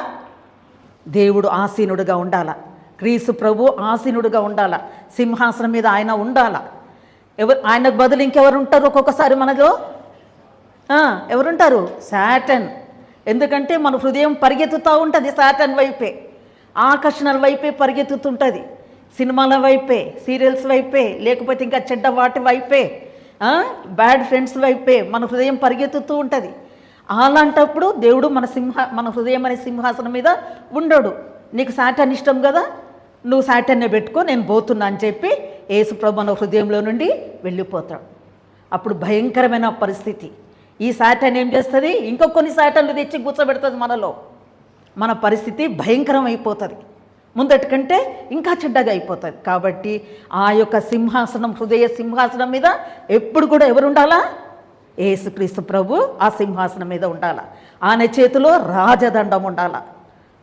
దేవుడు ఆసీనుడిగా ఉండాలా. క్రీస్తు ప్రభు ఆసీనుడిగా ఉండాలా. సింహాసనం మీద ఆయన ఉండాలా. ఆయనకు బదులు ఇంకెవరు ఉంటారు? ఒక్కొక్కసారి మనలో ఎవరుంటారు? సాటన్. ఎందుకంటే మన హృదయం పరిగెత్తుతూ ఉంటుంది సాటన్ వైపే, ఆకర్షణల వైపే పరిగెత్తుతుంటుంది. సినిమాల వైపే, సీరియల్స్ వైపే, లేకపోతే ఇంకా చెడ్డ వాటి వైపే, బ్యాడ్ ఫ్రెండ్స్ వైపే మన హృదయం పరిగెత్తుతూ ఉంటుంది. అలాంటప్పుడు దేవుడు మన హృదయం అనే సింహాసనం మీద ఉండడు. నీకు సాటన్ ఇష్టం కదా, నువ్వు సాటన్నే పెట్టుకో, నేను పోతున్నా అని చెప్పి యేసుప్రభు మన హృదయంలో నుండి వెళ్ళిపోతాడు. అప్పుడు భయంకరమైన పరిస్థితి. ఈ సాటన్ ఏం చేస్తుంది? ఇంకో కొన్ని సాటన్లు తెచ్చి కూర్చోబెడుతుంది మనలో. మన పరిస్థితి భయంకరం అయిపోతుంది, ముందటి కంటే ఇంకా చెడ్డగా అయిపోతుంది. కాబట్టి ఆ యొక్క సింహాసనం, హృదయ సింహాసనం మీద ఎప్పుడు కూడా ఎవరు ఉండాలా? యేసుక్రీస్తు ప్రభు ఆ సింహాసనం మీద ఉండాలా. ఆయన చేతిలో రాజదండం ఉండాలా.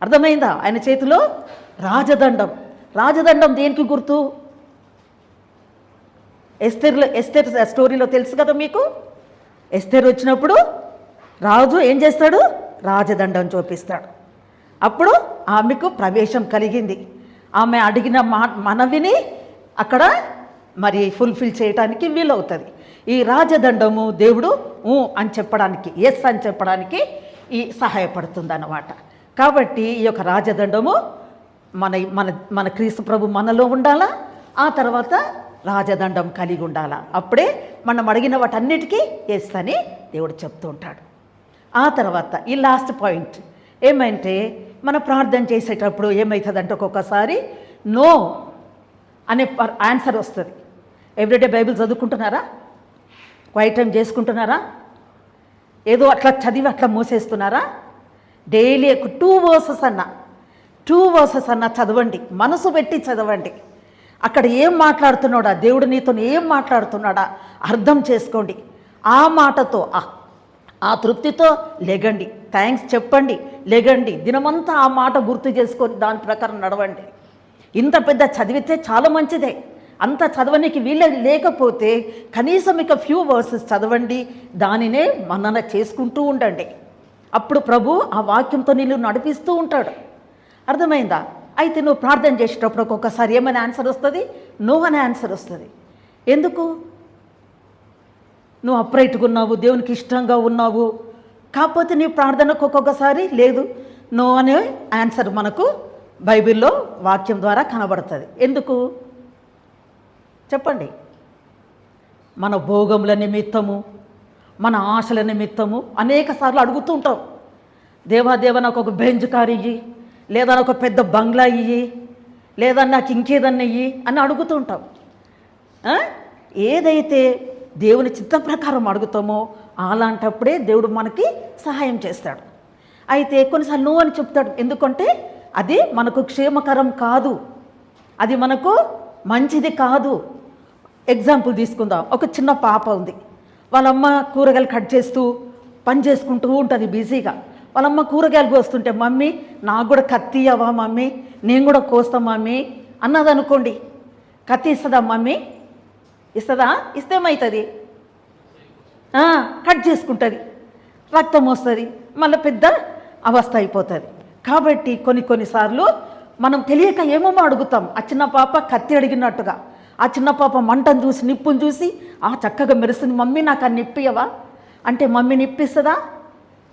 అర్థమైందా? ఆయన చేతిలో రాజదండం. రాజదండం దేనికి గుర్తు? ఎస్తేర్ స్టోరీలో తెలుసు కదా మీకు. ఎస్తేర్ వచ్చినప్పుడు రాజు ఏం చేస్తాడు? రాజదండం చూపిస్తాడు. అప్పుడు ఆమెకు ప్రవేశం కలిగింది. ఆమె అడిగిన మనవిని అక్కడ మరి ఫుల్ఫిల్ చేయడానికి వీలవుతుంది. ఈ రాజదండము దేవుడు అని చెప్పడానికి, ఎస్ అని చెప్పడానికి ఈ సహాయపడుతుంది అన్నమాట. కాబట్టి ఈ యొక్క రాజదండము మన మన మన క్రీస్తు ప్రభు మనలో ఉండాలా. ఆ తర్వాత రాజదండం కలిగి ఉండాలా. అప్పుడే మనం అడిగిన వాటన్నిటికీ ఎస్ అని దేవుడు చెప్తూ ఉంటాడు. ఆ తర్వాత ఈ లాస్ట్ పాయింట్ ఏమంటే, మన ప్రార్థన చేసేటప్పుడు ఏమవుతుందంటే ఒక్కొక్కసారి నో అనే ఆన్సర్ వస్తుంది. ఎవ్రీడే బైబిల్ చదువుకుంటున్నారా? క్వైట్ టైం చేసుకుంటున్నారా? ఏదో అట్లా చదివి అట్లా మూసేస్తున్నారా? డైలీ 2 వర్సెస్ అన్న చదవండి, మనసు పెట్టి చదవండి. అక్కడ ఏం మాట్లాడుతున్నాడా, దేవుడు నీతో ఏం మాట్లాడుతున్నాడా అర్థం చేసుకోండి. ఆ మాటతో ఆ తృప్తితో లెగండి, థ్యాంక్స్ చెప్పండి, లెగండి. దినమంతా ఆ మాట గుర్తు చేసుకొని దాని ప్రకారం నడవండి. ఇంత పెద్ద చదివితే చాలా మంచిదే. అంత చదవనికి వీలు లేకపోతే కనీసం ఇక ఫ్యూ వర్సెస్ చదవండి, దానినే మనన చేసుకుంటూ ఉండండి. అప్పుడు ప్రభు ఆ వాక్యంతో నిన్ను నడిపిస్తూ ఉంటాడు. అర్థమైందా? అయితే నువ్వు ప్రార్థన చేసేటప్పుడు ఒక్కొక్కసారి ఏమైనా ఆన్సర్ వస్తుంది? నో అనే ఆన్సర్ వస్తుంది. ఎందుకు? నువ్వు అప్రైట్గా ఉన్నావు, దేవునికి ఇష్టంగా ఉన్నావు, కాకపోతే నీ ప్రార్థనకు ఒక్కొక్కసారి లేదు, నో అనే ఆన్సర్ మనకు బైబిల్లో వాక్యం ద్వారా కనబడుతుంది. ఎందుకు చెప్పండి? మన భోగముల నిమిత్తము, మన ఆశల నిమిత్తము అనేక సార్లు అడుగుతూ ఉంటాం. దేవా నాకు ఒక బెంజ్ కారు ఇయ్యి, లేదా నాకు ఒక పెద్ద బంగ్లా ఇయ్యి, లేదా నాకు ఇంకేదన్నా ఇయ్యి అని అడుగుతూ ఉంటాం. ఏదైతే దేవుని చిత్త ప్రకారం అడుగుతామో అలాంటప్పుడే దేవుడు మనకి సహాయం చేస్తాడు. అయితే కొన్నిసార్లు నువ్వు అని చెప్తాడు. ఎందుకంటే అది మనకు క్షేమకరం కాదు, అది మనకు మంచిది కాదు. ఎగ్జాంపుల్ తీసుకుందాం. ఒక చిన్న పాప ఉంది, వాళ్ళమ్మ కూరగాయలు కట్ చేస్తూ పని చేసుకుంటూ ఉంటుంది బిజీగా. వాళ్ళమ్మ కూరగాయలు కోస్తుంటే, మమ్మీ నాకు కూడా కత్తి ఇవ్వవా మమ్మీ, నేను కూడా కోస్తా మమ్మీ అన్నది అనుకోండి. కత్తి ఇస్తుందా మమ్మీ? ఇస్తుందా? ఇస్తే ఏమవుతుంది? కట్ చేసుకుంటుంది, రక్తం వస్తుంది, మళ్ళీ పెద్ద అవస్థ అయిపోతుంది. కాబట్టి కొన్నిసార్లు మనం తెలియక ఏమేమో అడుగుతాం. ఆ చిన్న పాప కత్తి అడిగినట్టుగా, ఆ చిన్న పాప మంటను చూసి, నిప్పును చూసి చక్కగా మెరుస్తుంది, మమ్మీ నాకు ఆ నిప్పియవా అంటే మమ్మీ నిప్పిస్తుందా?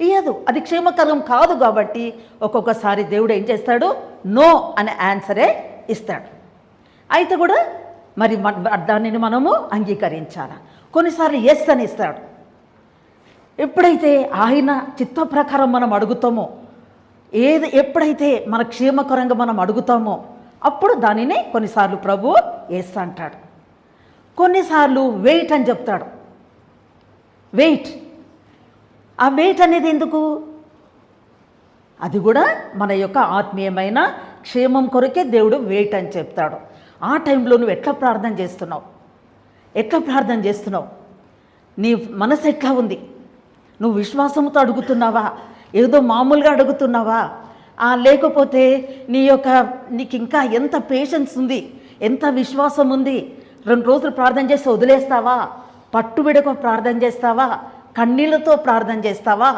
ఇయ్యదు. అది క్షేమకరం కాదు. కాబట్టి ఒక్కొక్కసారి దేవుడు ఏం చేస్తాడు? నో అనే ఆన్సరే ఇస్తాడు. అయితే కూడా మరి దానిని మనము అంగీకరించాలి. కొన్నిసార్లు ఎస్ అని ఇస్తాడు. ఎప్పుడైతే ఆయన చిత్త ప్రకారం మనం అడుగుతామో, ఎప్పుడైతే మన క్షేమకరంగా మనం అడుగుతామో అప్పుడు దానిని కొన్నిసార్లు ప్రభు ఎస్ అంటాడు. కొన్నిసార్లు వెయిట్ అని చెప్తాడు. వెయిట్, ఆ వెయిట్ అనేది ఎందుకు? అది కూడా మన యొక్క ఆత్మీయమైన క్షేమం కొరకే దేవుడు వెయిట్ అని చెప్తాడు. ఆ టైంలో నువ్వు ఎట్లా ప్రార్థన చేస్తున్నావు? నీ మనసు ఎట్లా ఉంది? నువ్వు విశ్వాసంతో అడుగుతున్నావా? ఏదో మామూలుగా అడుగుతున్నావా? లేకపోతే నీకు ఇంకా ఎంత పేషెన్స్ ఉంది, ఎంత విశ్వాసం ఉంది, 2 రోజులు ప్రార్థన చేసి వదిలేస్తావా, పట్టుబిడక ప్రార్థన చేస్తావా, కన్నీళ్లతో ప్రార్థన చేస్తావా,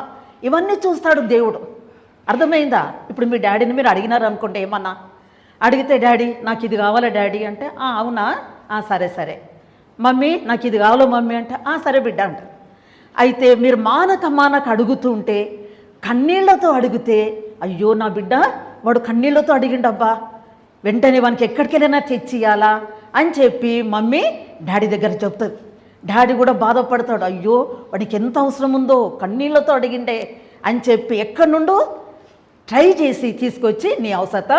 ఇవన్నీ చూస్తాడు దేవుడు. అర్థమైందా? ఇప్పుడు మీ డాడీని మీరు అడిగినారు అనుకోండి, ఏమన్నా అడిగితే, డాడీ నాకు ఇది కావాలా డాడీ అంటే, అవునా, సరే సరే. మమ్మీ నాకు ఇది కావాలో మమ్మీ అంటే, సరే బిడ్డ అంట. అయితే మీరు మానక అడుగుతుంటే, కన్నీళ్లతో అడిగితే, అయ్యో నా బిడ్డ వాడు కన్నీళ్లతో అడిగిండబ్బా, వెంటనే వానికి ఎక్కడికి వెళ్ళినా తెచ్చియాలా అని చెప్పి మమ్మీ డాడీ దగ్గర చెప్తుంది. డాడీ కూడా బాధపడతాడు, అయ్యో వాడికి ఎంత అవసరం ఉందో, కన్నీళ్లతో అడిగిండే అని చెప్పి ఎక్కడి నుండో ట్రై చేసి తీసుకొచ్చి నీ అవసరత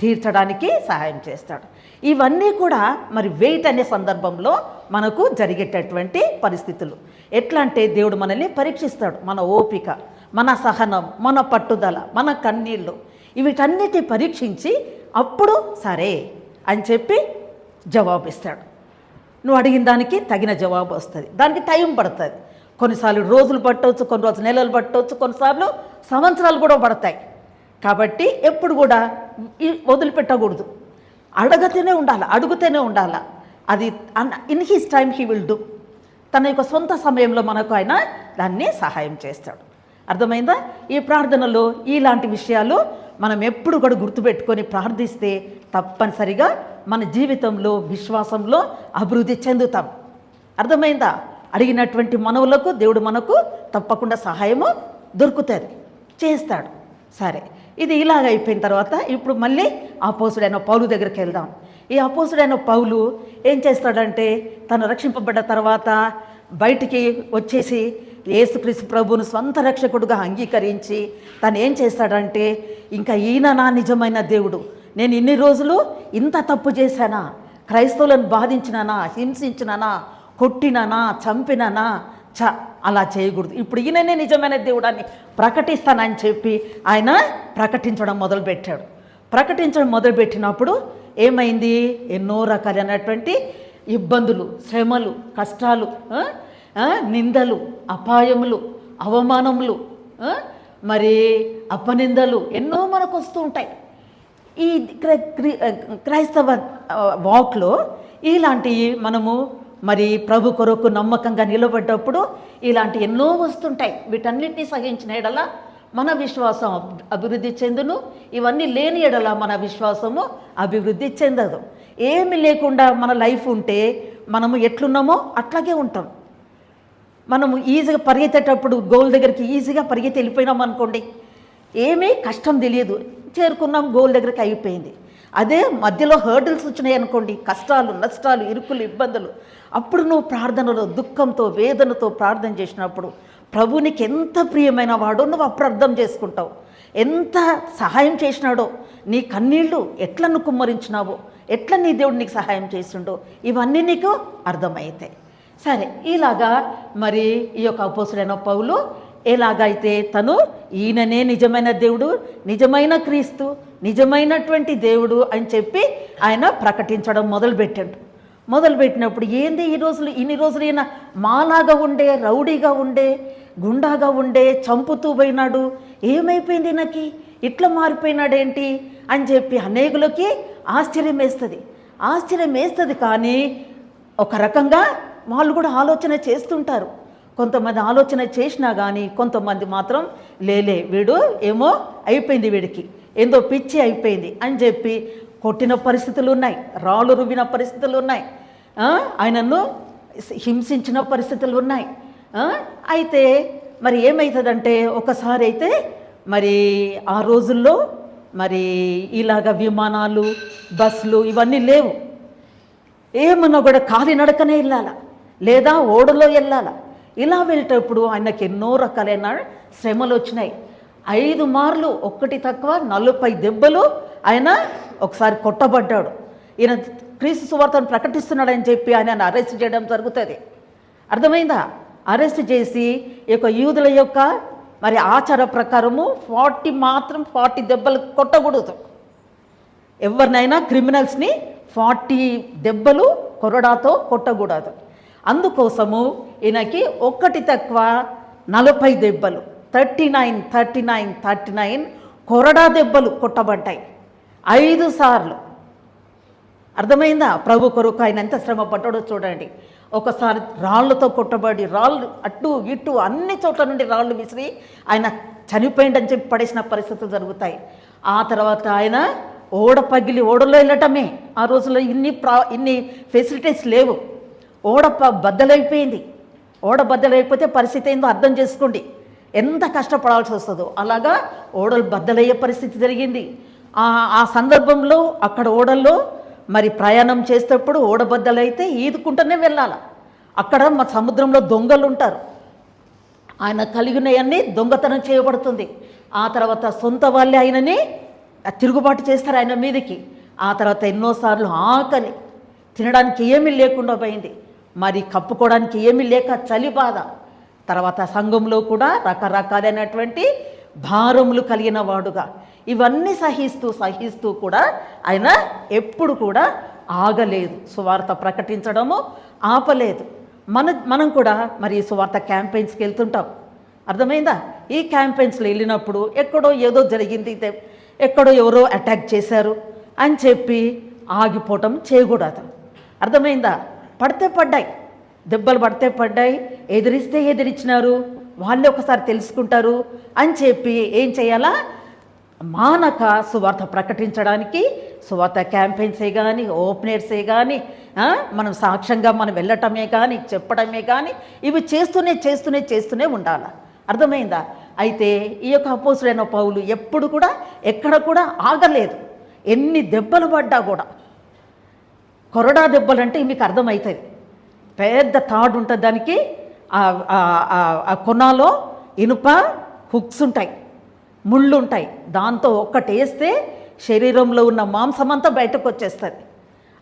తీర్చడానికి సహాయం చేస్తాడు. ఇవన్నీ కూడా మరి వెయిట్ అనే సందర్భంలో మనకు జరిగేటటువంటి పరిస్థితులు. ఎట్లా అంటే దేవుడు మనల్ని పరీక్షిస్తాడు. మన ఓపిక, మన సహనం, మన పట్టుదల, మన కన్నీళ్ళు, వీటన్నిటి పరీక్షించి అప్పుడు సరే అని చెప్పి జవాబిస్తాడు. నువ్వు అడిగిన దానికి తగిన జవాబు వస్తుంది. దానికి టైం పడుతుంది. కొన్నిసార్లు రోజులు పట్టవచ్చు, కొన్ని రోజులు నెలలు పట్టవచ్చు, కొన్నిసార్లు సంవత్సరాలు కూడా పడతాయి. కాబట్టి ఎప్పుడు కూడా వదిలిపెట్టకూడదు. అడుగుతూనే ఉండాలి. అది in his time he will do. తన యొక్క సొంత సమయంలో మనకు ఆయన దాన్ని సహాయం చేస్తాడు. అర్థమైందా? ఈ ప్రార్థనలో ఇలాంటి విషయాలు మనం ఎప్పుడు కూడా గుర్తుపెట్టుకొని ప్రార్థిస్తే తప్పనిసరిగా మన జీవితంలో విశ్వాసంలో అభివృద్ధి చెందుతాం. అర్థమైందా? అడిగినటువంటి మనవులకు దేవుడు మనకు తప్పకుండా సహాయము దొరుకుతుంది, చేస్తాడు. సరే, ఇది ఇలాగ అయిపోయిన తర్వాత ఇప్పుడు మళ్ళీ అపోస్తుడైన పౌలు దగ్గరికి వెళ్దాం. ఈ అపోస్తుడైన పౌలు ఏం చేస్తాడంటే, తను రక్షింపబడ్డ తర్వాత బయటికి వచ్చేసి యేసుక్రీస్తు ప్రభువును స్వంత రక్షకుడుగా అంగీకరించి తను ఏం చేస్తాడంటే, ఇంకా ఈయన నా నిజమైన దేవుడు, నేను ఇన్ని రోజులు ఇంత తప్పు చేశానా, క్రైస్తవులను బాధించినానా, హింసించినానా, కొట్టినానా, చంపినానా, అలా చేయకూడదు, ఇప్పుడు ఈయననే నిజమైన దేవుడాన్ని ప్రకటిస్తానని చెప్పి ఆయన ప్రకటించడం మొదలుపెట్టినప్పుడు ఏమైంది? ఎన్నో రకాలైనటువంటి ఇబ్బందులు, శ్రమలు, కష్టాలు, నిందలు, అపాయములు, అవమానములు, మరి అపనిందలు ఎన్నో మనకు వస్తూ ఉంటాయి. ఈ క్రైస్తవ వాక్లో ఇలాంటివి మనము మరి ప్రభు కొరకు నమ్మకంగా నిలబడ్డప్పుడు ఇలాంటి ఎన్నో వస్తుంటాయి. వీటన్నిటిని సహించిన ఎడల మన విశ్వాసం అభివృద్ధి చెందును. ఇవన్నీ లేని ఎడల మన విశ్వాసము అభివృద్ధి చెందదు. ఏమి లేకుండా మన లైఫ్ ఉంటే మనము ఎట్లున్నామో అట్లాగే ఉంటాం. మనము ఈజీగా పరిగెత్తేటప్పుడు గోల్ దగ్గరికి ఈజీగా పరిగెత్తి వెళ్ళిపోయినాం అనుకోండి, ఏమీ కష్టం తెలియదు, చేరుకున్నాం, గోల్ దగ్గరికి అయిపోయింది. అదే మధ్యలో హర్డిల్స్ వచ్చినాయి అనుకోండి, కష్టాలు, నష్టాలు, ఇరుకులు, ఇబ్బందులు, అప్పుడు నువ్వు ప్రార్థనలో దుఃఖంతో, వేదనతో ప్రార్థన చేసినప్పుడు ప్రభు నీకు ఎంత ప్రియమైన వాడో నువ్వు అప్పుడు అర్థం చేసుకుంటావు. ఎంత సహాయం చేసినాడో, నీ కన్నీళ్ళు ఎట్లా నువ్వు కుమ్మరించినావో, ఎట్లా నీ దేవుడు నీకు సహాయం చేసిండో, ఇవన్నీ నీకు అర్థమవుతాయి. సరే, ఇలాగా మరి ఈ యొక్క అపోస్తుడైన పౌలు ఎలాగైతే తను ఈయననే నిజమైన దేవుడు, నిజమైన క్రీస్తు, నిజమైనటువంటి దేవుడు అని చెప్పి ఆయన ప్రకటించడం మొదలుపెట్టినప్పుడు ఏంది ఇన్ని రోజులు ఈయన మాలాగా ఉండే, రౌడీగా ఉండే, గుండాగా ఉండే, చంపుతూ పోయినాడు, ఏమైపోయింది ఈయనకి, ఇట్లా మారిపోయినాడేంటి అని చెప్పి అనేకులకి ఆశ్చర్యం వేస్తుంది. కానీ ఒక రకంగా వాళ్ళు కూడా ఆలోచన చేస్తుంటారు. కొంతమంది ఆలోచన చేసినా కానీ కొంతమంది మాత్రం లేలే, వీడు ఏమో అయిపోయింది, వీడికి ఏందో పిచ్చి అయిపోయింది అని చెప్పి కొట్టిన పరిస్థితులు ఉన్నాయి, రాళ్ళు రువ్విన పరిస్థితులు ఉన్నాయి, ఆయనను హింసించిన పరిస్థితులు ఉన్నాయి. అయితే మరి ఏమవుతుందంటే, ఒకసారి అయితే మరి ఆ రోజుల్లో మరి ఇలాగ విమానాలు, బస్సులు ఇవన్నీ లేవు. ఏమన్నా కూడా కాలినడకనే వెళ్ళాలా, లేదా ఓడలో వెళ్ళాలా. ఇలా వెళ్ళేటప్పుడు ఆయనకి ఎన్నో రకాలైన శ్రమలు వచ్చినాయి. 5 మార్లు, ఒక్కటి తక్కువ 40 దెబ్బలు ఆయన ఒకసారి కొట్టబడ్డాడు. ఈయన క్రీస్తు సువార్తను ప్రకటిస్తున్నాడని చెప్పి ఆయన అరెస్ట్ చేయడం జరుగుతుంది. అర్థమైందా? అరెస్ట్ చేసి ఈ యొక్క యూదుల యొక్క మరి ఆచార ప్రకారము 40 దెబ్బలు కొట్టకూడదు. ఎవరినైనా క్రిమినల్స్ని 40 దెబ్బలు కొరడాతో కొట్టకూడదు. అందుకోసము ఈయనకి ఒక్కటి తక్కువ 40 దెబ్బలు, 39 కొరడా దెబ్బలు కొట్టబడ్డాయి 5 సార్లు. అర్థమైందా? ప్రభు కొరకు ఆయన ఎంత శ్రమ పడ్డాడో చూడండి. ఒకసారి రాళ్ళతో కొట్టబడి, రాళ్ళు అటు ఇటు అన్ని చోట్ల నుండి రాళ్ళు విసిరి ఆయన చనిపోయిందని చెప్పి పడేసిన పరిస్థితులు జరుగుతాయి. ఆ తర్వాత ఆయన ఓడ పగిలి ఓడలో వెళ్ళటమే. ఆ రోజుల్లో ఇన్ని ఫెసిలిటీస్ లేవు. ఓడ బద్దలైపోయింది. ఓడ బద్దలైపోతే పరిస్థితి ఏందో అర్థం చేసుకోండి, ఎంత కష్టపడాల్సి వస్తుందో. అలాగా ఓడలు బద్దలయ్యే పరిస్థితి జరిగింది. ఆ సందర్భంలో అక్కడ ఓడల్లో మరి ప్రయాణం చేసేటప్పుడు ఓడబద్దలైతే ఈదుకుంటూనే వెళ్ళాలి. అక్కడ మా సముద్రంలో దొంగలు ఉంటారు. ఆయన కలిగినవన్నీ దొంగతనం చేయబడుతుంది. ఆ తర్వాత సొంత వాళ్ళే ఆయనని తిరుగుబాటు చేస్తారు ఆయన మీదకి. ఆ తర్వాత ఎన్నోసార్లు ఆకలి, తినడానికి ఏమీ లేకుండా పోయింది. మరి కప్పుకోవడానికి ఏమీ లేక చలి బాధ. తర్వాత సంఘంలో కూడా రకరకాలైనటువంటి భారములు కలిగిన వాడుగా ఇవన్నీ సహిస్తూ కూడా ఆయన ఎప్పుడు కూడా ఆగలేదు. సువార్త ప్రకటించడము ఆపలేదు. మనం కూడా మరి సువార్త క్యాంపెయిన్స్కి వెళ్తుంటాం. అర్థమైందా? ఈ క్యాంపెయిన్స్లో వెళ్ళినప్పుడు ఎక్కడో ఏదో జరిగింది, ఎక్కడో ఎవరో అటాక్ చేశారు అని చెప్పి ఆగిపోవటం చేయకూడదు. అర్థమైందా? పడితే పడ్డాయి, దెబ్బలు పడితే పడ్డాయి, ఎదిరిస్తే ఎదిరించినారు, వాళ్ళే ఒకసారి తెలుసుకుంటారు అని చెప్పి ఏం చేయాలా? మానక సువార్త ప్రకటించడానికి సువార్త క్యాంపెయిన్సే కానీ, ఓపెనర్సే కానీ, మనం సాక్ష్యంగా మనం వెళ్ళటమే కానీ, చెప్పడమే కానీ, ఇవి చేస్తూనే ఉండాలి. అర్థమైందా? అయితే ఈ యొక్క అపోస్తులైన పౌలు ఎప్పుడు కూడా ఎక్కడ కూడా ఆగలేదు. ఎన్ని దెబ్బలు పడ్డా కూడా. కొరడా దెబ్బలంటే మీకు అర్థమవుతుంది. పెద్ద తాడు ఉంటుంది, దానికి ఆ కొనాలో ఇనుప హుక్స్ ఉంటాయి, ముళ్ళు ఉంటాయి. దాంతో ఒక్కటి వేస్తే శరీరంలో ఉన్న మాంసమంతా బయటకు వచ్చేస్తుంది.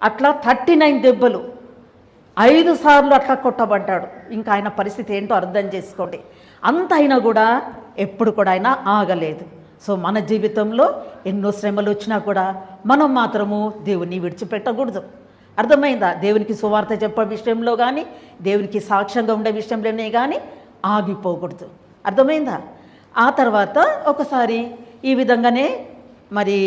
అట్లా 39 దెబ్బలు 5 సార్లు అట్లా కొట్టబడ్డాడు. ఇంకా ఆయన పరిస్థితి ఏంటో అర్థం చేసుకోండి. అంత అయినా కూడా ఎప్పుడు కూడా ఆయన ఆగలేదు. సో మన జీవితంలో ఎన్నో శ్రమలు వచ్చినా కూడా మనం మాత్రము దేవుని విడిచిపెట్టకూడదు. అర్థమైందా? దేవునికి సువార్త చెప్పే విషయంలో కానీ, దేవునికి సాక్ష్యంగా ఉండే విషయంలోనే కానీ ఆగిపోకూడదు. అర్థమైందా? ఆ తర్వాత ఒకసారి ఈ విధంగానే మరి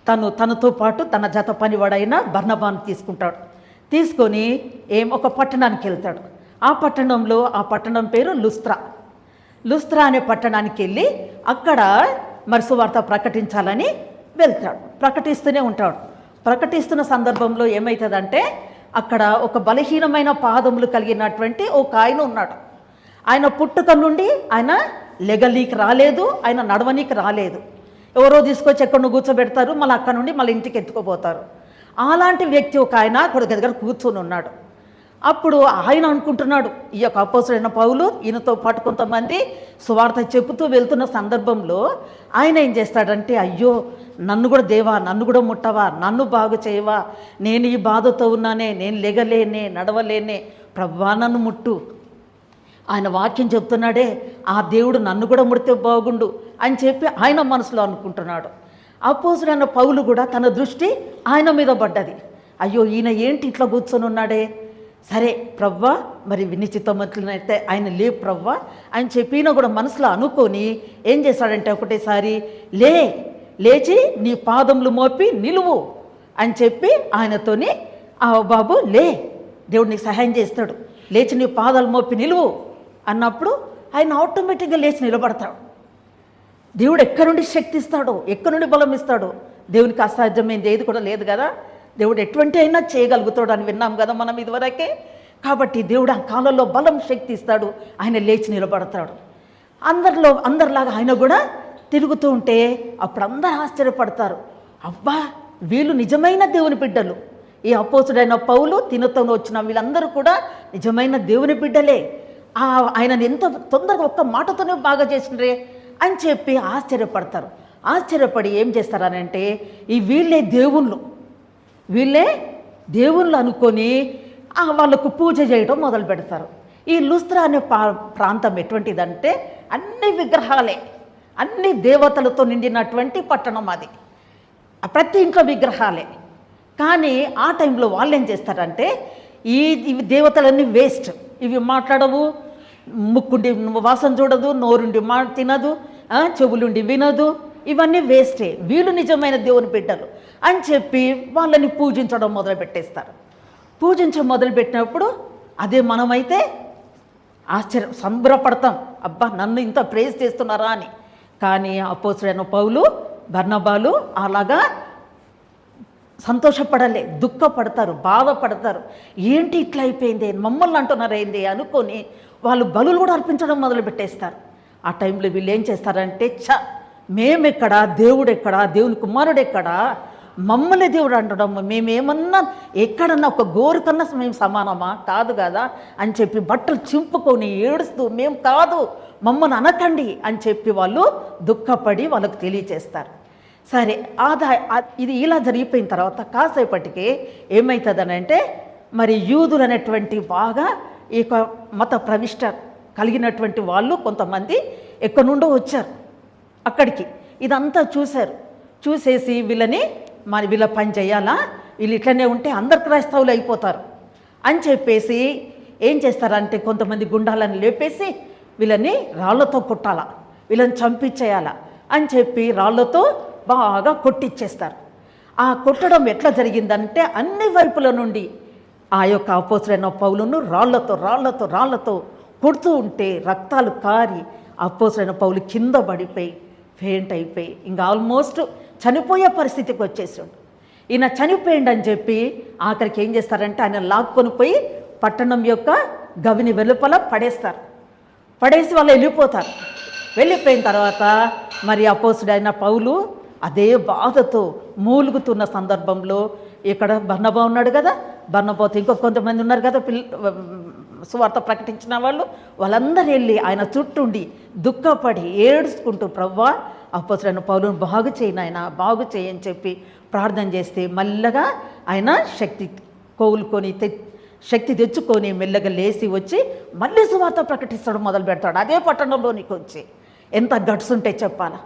తనతో పాటు తన జత పనివాడైన బర్నబాను తీసుకొని ఒక పట్టణానికి వెళ్తాడు. ఆ పట్టణం పేరు లుస్త్రా అనే పట్టణానికి వెళ్ళి అక్కడ మరి సువార్త ప్రకటించాలని వెళ్తాడు. ప్రకటిస్తూనే ఉంటాడు. ప్రకటిస్తున్న సందర్భంలో ఏమవుతుందంటే అక్కడ ఒక బలహీనమైన పాదములు కలిగినటువంటి ఒక ఆయన ఉన్నాడు. ఆయన పుట్టుక నుండి ఆయన లెగలీకి రాలేదు, ఆయన నడవనీకి రాలేదు. ఎవరో తీసుకొచ్చి ఎక్కడ కూర్చోబెడతారు, మళ్ళీ అక్కడ నుండి మళ్ళీ ఇంటికి ఎత్తుకుపోతారు. అలాంటి వ్యక్తి ఒక ఆయన అక్కడ దగ్గర కూర్చొని ఉన్నాడు. అప్పుడు ఆయన అనుకుంటున్నాడు, ఈ యొక్క అపోస్తలుడైన పౌలు ఈయనతో పాటు కొంతమంది సువార్త చెబుతూ వెళ్తున్న సందర్భంలో ఆయన ఏం చేస్తాడంటే, అయ్యో నన్ను కూడా దేవా, నన్ను కూడా ముట్టవా, నన్ను బాగు చేయవా, నేను ఈ బాధతో ఉన్నానే, నేను లెగలేనే, నడవలేనే, ప్రభువా నన్ను ముట్టు. ఆయన వాక్యం చెప్తున్నాడే, ఆ దేవుడు నన్ను కూడా ముడితే బాగుండు అని చెప్పి ఆయన మనసులో అనుకుంటున్నాడు. అపోస్తలుడైన పౌలు కూడా తన దృష్టి ఆయన మీద పడ్డది. అయ్యో ఈయన ఏంటి ఇట్లా కూర్చొని ఉన్నాడే, సరే ప్రవ్వా మరి నిశ్చితమైతే ఆయన లేవు ప్రవ్వా అని చెప్పి ఈయన కూడా మనసులో అనుకొని ఏం చేశాడంటే ఒకటేసారి లేచి నీ పాదములు మోపి నిలువు అని చెప్పి ఆయనతోని, బాబు లే, దేవుడు నీకు సహాయం చేస్తాడు, లేచి నీ పాదాలు మోపి నిలువు అన్నప్పుడు ఆయన ఆటోమేటిక్గా లేచి నిలబడతాడు. దేవుడు ఎక్కడి నుండి శక్తి ఇస్తాడో, ఎక్కడి నుండి బలం ఇస్తాడో, దేవునికి అసాధ్యమైంది ఏది కూడా లేదు కదా. దేవుడు ఎటువంటి అయినా చేయగలుగుతాడు అని విన్నాం కదా మనం ఇదివరకే. కాబట్టి దేవుడు ఆ కాలంలో బలం శక్తి ఇస్తాడు, ఆయన లేచి నిలబడతాడు. అందరిలాగా ఆయన కూడా తిరుగుతూ ఉంటే అప్పుడు అందరూ ఆశ్చర్యపడతారు, అబ్బా వీళ్ళు నిజమైన దేవుని బిడ్డలు. ఈ అపోస్తలుడైన పౌలు తినతో వచ్చిన వీళ్ళందరూ కూడా నిజమైన దేవుని బిడ్డలే, ఆయనని ఎంత తొందరగా ఒక్క మాటతోనే బాగా చేసినరే అని చెప్పి ఆశ్చర్యపడతారు. ఆశ్చర్యపడి ఏం చేస్తారనంటే వీళ్ళే దేవుళ్ళు అనుకొని వాళ్ళకు పూజ చేయడం మొదలు పెడతారు. ఈ లుస్త్రా అనే ప్రాంతం ఎటువంటిదంటే అన్ని విగ్రహాలే, అన్ని దేవతలతో నిండినటువంటి పట్టణం అది. ప్రతి ఇంట్లో విగ్రహాలే. కానీ ఆ టైంలో వాళ్ళు ఏం చేస్తారంటే ఇవి దేవతలన్నీ వేస్ట్, ఇవి మాట్లాడవు, ముక్కుండి వాసన చూడదు, నోరుండి తినదు, చెవులుండి వినదు, ఇవన్నీ వేస్టే, వీళ్ళు నిజమైన దేవుని బిడ్డలు అని చెప్పి వాళ్ళని పూజించడం మొదలుపెట్టేస్తారు. పూజించడం మొదలుపెట్టినప్పుడు అదే మనమైతే సంబరపడతాం, అబ్బా నన్ను ఇంత ప్రేజ్ చేస్తున్నారా అని. కానీ అపోస్తలుడైన పౌలు, బర్నబాలు అలాగా సంతోషపడలే, దుఃఖపడతారు, బాధపడతారు. ఏంటి ఇట్లా అయిపోయింది, మమ్మల్ని అంటున్నారు ఏంది అనుకొని వాళ్ళు బలులు కూడా అర్పించడం మొదలుపెట్టేస్తారు. ఆ టైంలో వీళ్ళు ఏం చేస్తారంటే, మేమెక్కడా, దేవుడు ఎక్కడా, దేవుని కుమారుడు ఎక్కడా, మమ్మల్ని దేవుడు అంటడం, మేమేమన్నా ఎక్కడన్నా ఒక గోరు కన్నా మేము సమానమా, కాదు కదా అని చెప్పి బట్టలు చింపుకొని ఏడుస్తూ, మేము కాదు మమ్మల్ని అనకండి అని చెప్పి వాళ్ళు దుఃఖపడి వాళ్ళకు తెలియచేస్తారు. సరే, ఇది ఇలా జరిగిపోయిన తర్వాత కాసేపటికి ఏమవుతుందనంటే, మరి యూదులు అనేటువంటి బాగా ఈ మత ప్రవిష్ట కలిగినటువంటి వాళ్ళు కొంతమంది ఎక్కడి నుండో వచ్చారు అక్కడికి. ఇదంతా చూశారు. చూసేసి వీళ్ళ పని చేయాలా, వీళ్ళు ఇట్లనే ఉంటే అందరు క్రైస్తవులు అయిపోతారు అని చెప్పేసి ఏం చేస్తారంటే, కొంతమంది గుండాలను లేపేసి వీళ్ళని రాళ్లతో కొట్టాలా, వీళ్ళని చంపించేయాలా అని చెప్పి రాళ్లతో బాగా కొట్టిచ్చేస్తారు. ఆ కొట్టడం ఎట్లా జరిగిందంటే, అన్ని వైపుల నుండి ఆ యొక్క అపోస్తలుడైన పౌలును రాళ్లతో కొడుతూ ఉంటే రక్తాలు కారి అపోస్తలుడైన పౌలు కింద పడిపోయి ఫెయింట్ అయిపోయి ఇంకా ఆల్మోస్ట్ చనిపోయే పరిస్థితికి వచ్చేసాడు. ఈయన చనిపోయిండని చెప్పి ఆఖరికి ఏం చేస్తారంటే, ఆయన లాక్కొని పోయి పట్టణం యొక్క గవిని వెలుపల పడేసి వాళ్ళు వెళ్ళిపోతారు. వెళ్ళిపోయిన తర్వాత మరి అపోస్తలుడైన పౌలు అదే బాధతో మూలుగుతున్న సందర్భంలో ఇక్కడ బర్నబా ఉన్నాడు కదా, బర్నబాతో ఇంకో కొంతమంది ఉన్నారు కదా సువార్త ప్రకటించిన వాళ్ళందరూ వెళ్ళి ఆయన చుట్టూండి దుఃఖపడి ఏడుచుకుంటూ, ప్రవ్వా అపోస్తలుడైన పౌలును బాగు చేయి నాయన, బాగు చేయని చెప్పి ప్రార్థన చేస్తే మెల్లగా ఆయన శక్తి తెచ్చుకొని మెల్లగా లేచి వచ్చి మళ్ళీ సువార్త ప్రకటిస్తాడు, మొదలు పెడతాడు అదే పట్టణంలోనికి వచ్చి. ఎంత గట్స్ ఉంటే చెప్పాలా.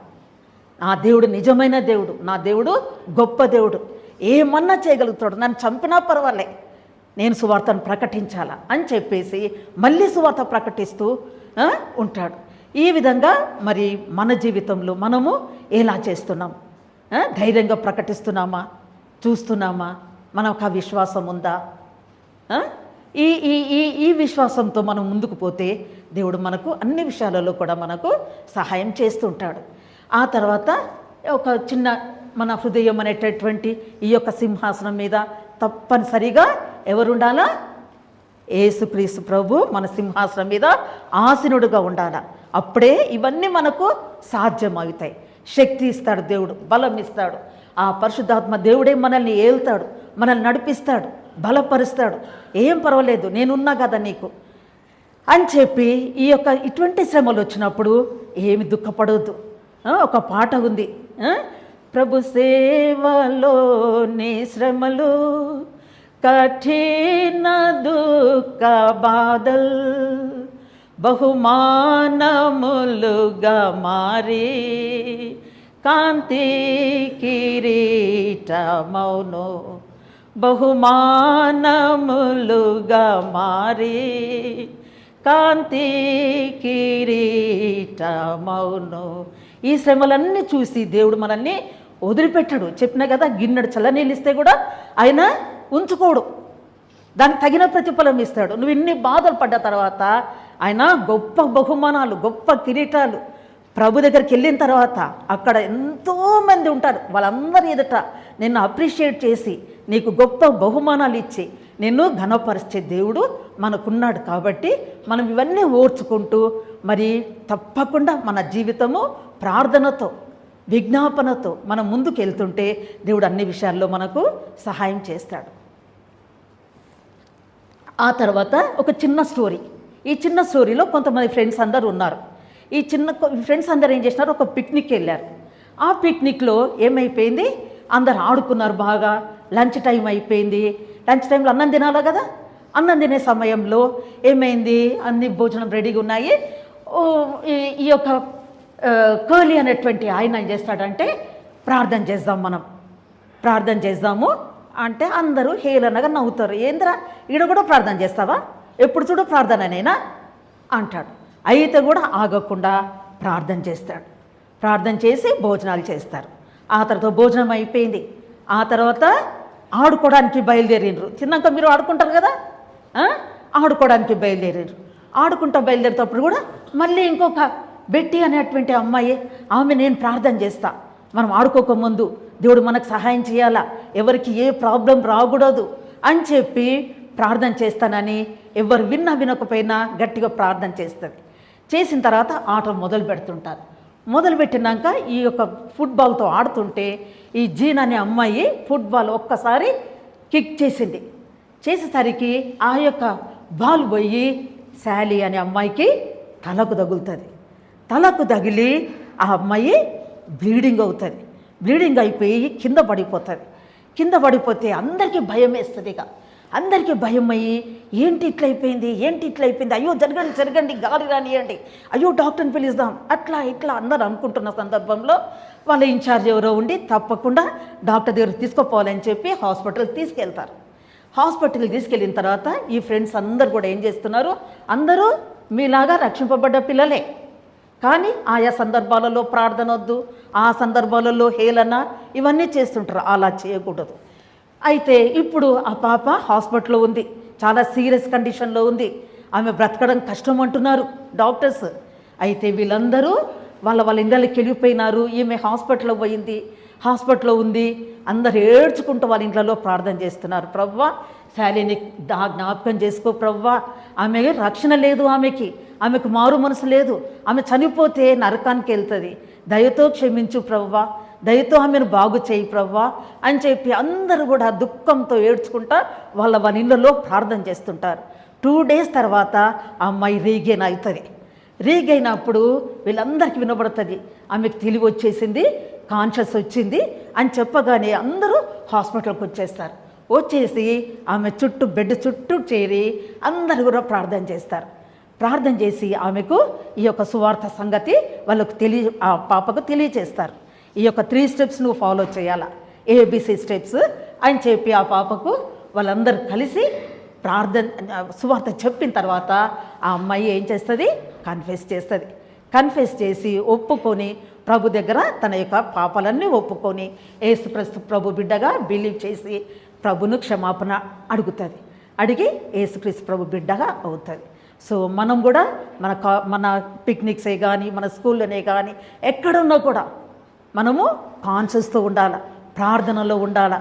నా దేవుడు నిజమైన దేవుడు, నా దేవుడు గొప్ప దేవుడు, ఏమన్నా చేయగలుగుతాడు, నన్ను చంపినా పర్వాలే, నేను సువార్తను ప్రకటించాలా అని చెప్పేసి మళ్ళీ సువార్త ప్రకటిస్తూ ఉంటాడు. ఈ విధంగా మరి మన జీవితంలో మనము ఎలా చేస్తున్నాం? ధైర్యంగా ప్రకటిస్తున్నామా? చూస్తున్నామా? మనకు ఆ విశ్వాసం ఉందా? ఈ ఈ ఈ ఈ విశ్వాసంతో మనం ముందుకు పోతే దేవుడు మనకు అన్ని విషయాలలో కూడా మనకు సహాయం చేస్తుంటాడు. ఆ తర్వాత ఒక చిన్న మన హృదయం అనేటటువంటి ఈ యొక్క సింహాసనం మీద తప్పనిసరిగా ఎవరుండాలా? యేసుక్రీస్తు ప్రభు మన సింహాసనం మీద ఆసీనుడుగా ఉండాలా. అప్పుడే ఇవన్నీ మనకు సాధ్యమవుతాయి. శక్తి ఇస్తాడు దేవుడు, బలం ఇస్తాడు. ఆ పరిశుద్ధాత్మ దేవుడే మనల్ని ఏలుతాడు, మనల్ని నడిపిస్తాడు, బలపరుస్తాడు. ఏం పర్వాలేదు, నేనున్నా కదా నీకు అని చెప్పి ఇటువంటి శ్రమలు వచ్చినప్పుడు ఏమి దుఃఖపడవద్దు. ఒక పాట ఉంది, ప్రభు సేవలోని శ్రమలు కఠిన దుఃఖ బాధల్ బహుమానములుగా మారి కాంతి కిరీటమౌను, బహుమానములుగా మారి కాంతి కిరీటమౌను. ఈ శ్రమలన్నీ చూసి దేవుడు మనల్ని వదిలిపెట్టాడు. చెప్పినా కదా, గిన్నెడు చల్లనీళ్ళు ఇస్తే కూడా ఆయన ఉంచుకోడు, దానికి తగిన ప్రతిఫలం ఇస్తాడు. నువ్వు ఇన్ని బాధలు పడ్డ తర్వాత ఆయన గొప్ప బహుమానాలు, గొప్ప కిరీటాలు, ప్రభు దగ్గరికి వెళ్ళిన తర్వాత అక్కడ ఎంతోమంది ఉంటారు, వాళ్ళందరి ఎదుట నిన్ను అప్రిషియేట్ చేసి నీకు గొప్ప బహుమానాలు ఇచ్చి నిన్ను ఘనపరిచే దేవుడు మనకున్నాడు. కాబట్టి మనం ఇవన్నీ ఓర్చుకుంటూ మరి తప్పకుండా మన జీవితము ప్రార్థనతో, విజ్ఞాపనతో మనం ముందుకు వెళ్తుంటే దేవుడు అన్ని విషయాల్లో మనకు సహాయం చేస్తాడు. ఆ తర్వాత ఒక చిన్న స్టోరీ. ఈ చిన్న స్టోరీలో కొంతమంది ఫ్రెండ్స్ అందరు ఉన్నారు. ఈ ఫ్రెండ్స్ అందరు ఏం చేసినారు, ఒక పిక్నిక్ వెళ్ళారు. ఆ పిక్నిక్లో ఏమైపోయింది, అందరు ఆడుకున్నారు బాగా. లంచ్ టైం అయిపోయింది. లంచ్ టైంలో అన్నం తినాలి కదా, అన్నం తినే సమయంలో ఏమైంది, అన్ని భోజనం రెడీగా ఉన్నాయి. ఈ యొక్క కోహ్లీ అనేటువంటి ఆయన ఏం చేస్తాడంటే, ప్రార్థన చేద్దాం, మనం ప్రార్థన చేద్దాము అంటే అందరూ హేళనగా నవ్వుతారు. ఏంద్రా ఈడ కూడా ప్రార్థన చేస్తావా, ఎప్పుడు చూడు ప్రార్థననేనా అంటాడు. అయితే కూడా ఆగకుండా ప్రార్థన చేస్తాడు. ప్రార్థన చేసి భోజనాలు చేస్తారు. ఆ తర్వాత భోజనం అయిపోయింది. ఆ తర్వాత ఆడుకోవడానికి బయలుదేరిండ్రు. తిన్నాక మీరు ఆడుకుంటారు కదా, ఆడుకోవడానికి బయలుదేరిండ్రు. ఆడుకుంటా బయలుదేరేటప్పుడు కూడా మళ్ళీ ఇంకొక బెట్టి అనేటువంటి అమ్మాయి, ఆమె నేను ప్రార్థన చేస్తా, మనం ఆడుకోకముందు దేవుడు మనకు సహాయం చేయాలా, ఎవరికి ఏ ప్రాబ్లం రాకూడదు అని చెప్పి ప్రార్థన చేస్తానని ఎవరు వినకపోయినా గట్టిగా ప్రార్థన చేస్తుంది. చేసిన తర్వాత ఆట మొదలు పెడుతుంటారు. మొదలుపెట్టినాక ఈ యొక్క ఫుట్బాల్తో ఆడుతుంటే ఈ జీన్ అనే అమ్మాయి ఫుట్బాల్ ఒక్కసారి కిక్ చేసింది. చేసేసరికి ఆ యొక్క బాల్ పోయి శాలీ అనే అమ్మాయికి తలకు తగులుతుంది. తలకు తగిలి ఆ అమ్మాయి బ్లీడింగ్ అవుతుంది. బ్లీడింగ్ అయిపోయి కింద పడిపోతుంది. కింద పడిపోతే అందరికీ భయం వేస్తుంది. ఇక అందరికీ భయం అయ్యి ఏంటి ఇట్లయిపోయింది, అయ్యో జరగండి గాలి రానియండి, అయ్యో డాక్టర్ని పిలుద్దాం, అట్లా ఇట్లా అందరూ అనుకుంటున్న సందర్భంలో వాళ్ళ ఇన్ఛార్జ్ ఎవరో ఉండి తప్పకుండా డాక్టర్ దగ్గరికి తీసుకుపోవాలని చెప్పి హాస్పిటల్కి తీసుకెళ్తారు. హాస్పిటల్కి తీసుకెళ్ళిన తర్వాత ఈ ఫ్రెండ్స్ అందరు కూడా ఏం చేస్తున్నారు, అందరూ మీలాగా రక్షింపబడ్డ పిల్లలే, కానీ ఆయా సందర్భాలలో ప్రార్థన వద్దు, ఆ సందర్భాలలో హేళన ఇవన్నీ చేస్తుంటారు. అలా చేయకూడదు. అయితే ఇప్పుడు ఆ పాప హాస్పిటల్లో ఉంది, చాలా సీరియస్ కండిషన్లో ఉంది, ఆమె బ్రతకడం కష్టం అంటున్నారు డాక్టర్స్. అయితే వీళ్ళందరూ వాళ్ళ ఇళ్ళకి వెళ్ళిపోయినారు. ఈమె హాస్పిటల్లో పోయింది, హాస్పిటల్లో ఉంది. అందరు ఏడ్చుకుంటూ వాళ్ళ ఇంట్లో ప్రార్థన చేస్తున్నారు. ప్రవ్వా శాలిని జ్ఞాపకం చేసుకో ప్రవ్వా, ఆమె రక్షణ లేదు, ఆమెకు మారు మనసు లేదు, ఆమె చనిపోతే నరకానికి వెళ్తుంది, దయతో క్షమించు ప్రవ్వా, దయతో ఆమెను బాగు చేయి ప్రవ్వా అని చెప్పి అందరూ కూడా దుఃఖంతో ఏడ్చుకుంటా వాళ్ళ ఇళ్ళలో ప్రార్థన చేస్తుంటారు. 2 days తర్వాత ఆ అమ్మాయి రీగైన్ అవుతుంది. రీగైనప్పుడు వీళ్ళందరికీ వినబడుతుంది, ఆమెకు తెలివి వచ్చేసింది, కాన్షియస్ వచ్చింది అని చెప్పగానే అందరూ హాస్పిటల్కి వచ్చేస్తారు. వచ్చేసి ఆమె బెడ్ చుట్టూ చేరి అందరూ కూడా ప్రార్థన చేస్తారు. ప్రార్థన చేసి ఆమెకు ఈ యొక్క సువార్త సంగతి వాళ్ళకు ఆ పాపకు తెలియచేస్తారు. ఈ యొక్క 3 steps నువ్వు ఫాలో చేయాలా, ABC స్టెప్స్ అని చెప్పి ఆ పాపకు వాళ్ళందరూ కలిసి సువార్త చెప్పిన తర్వాత ఆ అమ్మాయి ఏం చేస్తుంది, కన్ఫెస్ చేస్తుంది. కన్ఫెస్ చేసి ఒప్పుకొని ప్రభు దగ్గర తన యొక్క పాపాలన్నీ ఒప్పుకొని యేసుక్రీస్తు ప్రభు బిడ్డగా బిలీవ్ చేసి ప్రభును క్షమాపణ అడుగుతుంది. అడిగి యేసుక్రీస్తు ప్రభు బిడ్డగా అవుతుంది. సో మనం కూడా మన పిక్నిక్సే కానీ మన స్కూల్లోనే కానీ ఎక్కడున్నా కూడా మనము కాన్షియస్తో ఉండాలి, ప్రార్థనలో ఉండాలి.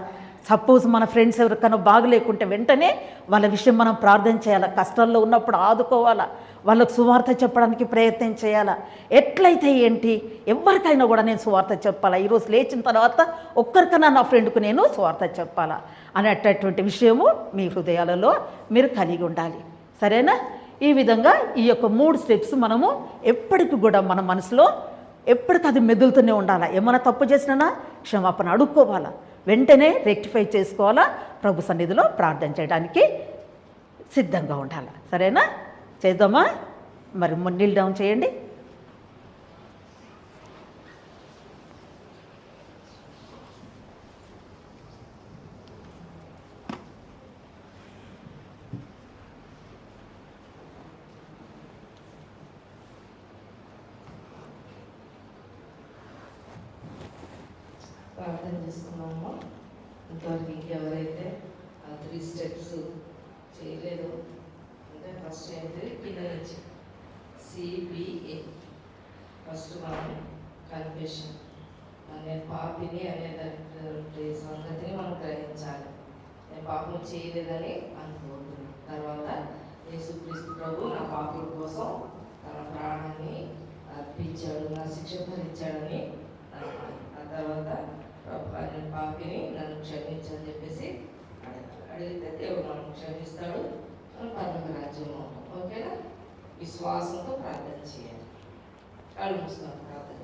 సపోజ్ మన ఫ్రెండ్స్ ఎవరికైనా బాగలేకుంటే వెంటనే వాళ్ళ విషయం మనం ప్రార్థన చేయాలి, కష్టాల్లో ఉన్నప్పుడు ఆదుకోవాలా, వాళ్ళకు సువార్త చెప్పడానికి ప్రయత్నం చేయాలా. ఎట్లయితే ఏంటి, ఎవరికైనా కూడా నేను సువార్త చెప్పాలా, ఈరోజు లేచిన తర్వాత ఒక్కరికైనా నా ఫ్రెండ్కు నేను సువార్త చెప్పాలా అనేటటువంటి విషయము మీ హృదయాలలో మీరు కలిగి ఉండాలి. సరేనా? ఈ విధంగా ఈ యొక్క 3 steps మనము ఎప్పటికి కూడా మన మనసులో ఎప్పటికీ అది మెదులుతూనే ఉండాలా. ఏమైనా తప్పు చేసినా క్షమాపణ అడుక్కోవాలా, వెంటనే రెక్టిఫై చేసుకోవాలా, ప్రభు సన్నిధిలో ప్రార్థన చేయడానికి సిద్ధంగా ఉండాలి. సరేనా? చేద్దామా? మరి నీల్ డౌన్ చేయండి. ప్రార్థన చేసుకున్నాము. ఇంతవరకు ఇంకెవరైతే ఆ 3 steps చేయలేదు అంటే ఫస్ట్ ఏంటి, కింద నుంచి CBA. ఫస్ట్ మనం కన్ఫెషన్, నేను పాపిని అనేటటువంటి సంగతిని మనం గ్రహించాలి. నేను పాపం చేయలేదని అనుకోవద్దు. తర్వాత యేసుక్రీస్తు ప్రభు నా పాపుల కోసం తన ప్రాణాన్ని అర్పించాడు, నా శిక్ష భరించాడని ఆ తర్వాత నేను పాపిని, నన్ను క్షమించని చెప్పేసి అడిగితే దేవుడు మనం క్షమిస్తాడు, మనం పరలోక రాజ్యంలో ఉంటాం. ఓకేనా? విశ్వాసంతో ప్రార్థన చేయాలి. కళ్ళు మూసుకొని ప్రార్థన.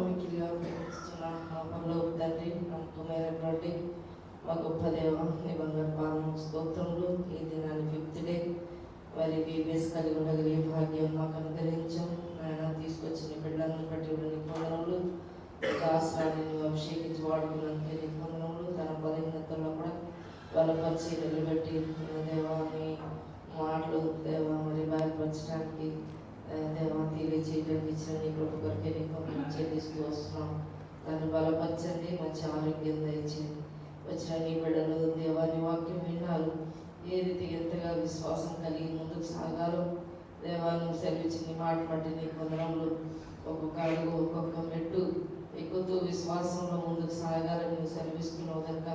మిక్కిలిగా ప్రేమిస్తున్నా మా పరలోక తండ్రి, నమ్మకమైనటువంటి మా గొప్ప దేవ, నీ బంగారు పాదములకు స్తోత్రములు. ఈ దినాన్ని 5th day వారి బేబీస్ కలిగి ఉండగలిగే భాగ్యం మాకు అనుగ్రహించాం. ఆయన తీసుకొచ్చిన బిడ్డలను బట్టి నీకు వందనములు. దాసరాన్ని నువ్వు అభిషేకించి వాడుకున్నందుకే నీకు వందనములు. తన బలహీనతల్లో కూడా వాళ్ళ పరిచర్యలు బట్టి దేవాన్ని మాటలు దేవా మరి బయలుపరచడానికి దేవా తెలియచేయడానికి దాన్ని బలపరచండి, మంచి ఆరోగ్యం దయచేయండి. వచ్చిన నీ బిడ్డలు దేవాని వాక్యం విన్నారు, ఏ రీతి ఎంతగా విశ్వాసం కలిగి ముందుకు సాగాలో దేవాన్ని సెలవిచ్చి నీ మాట బట్టి నీ వందనములు. ఒక్కొక్క అడుగు ఒక్కొక్క మెట్టు ఎక్కుతూ విశ్వాసంలో ముందుకు సాగాలని నువ్వు సెలవిస్తున్నావు కనుక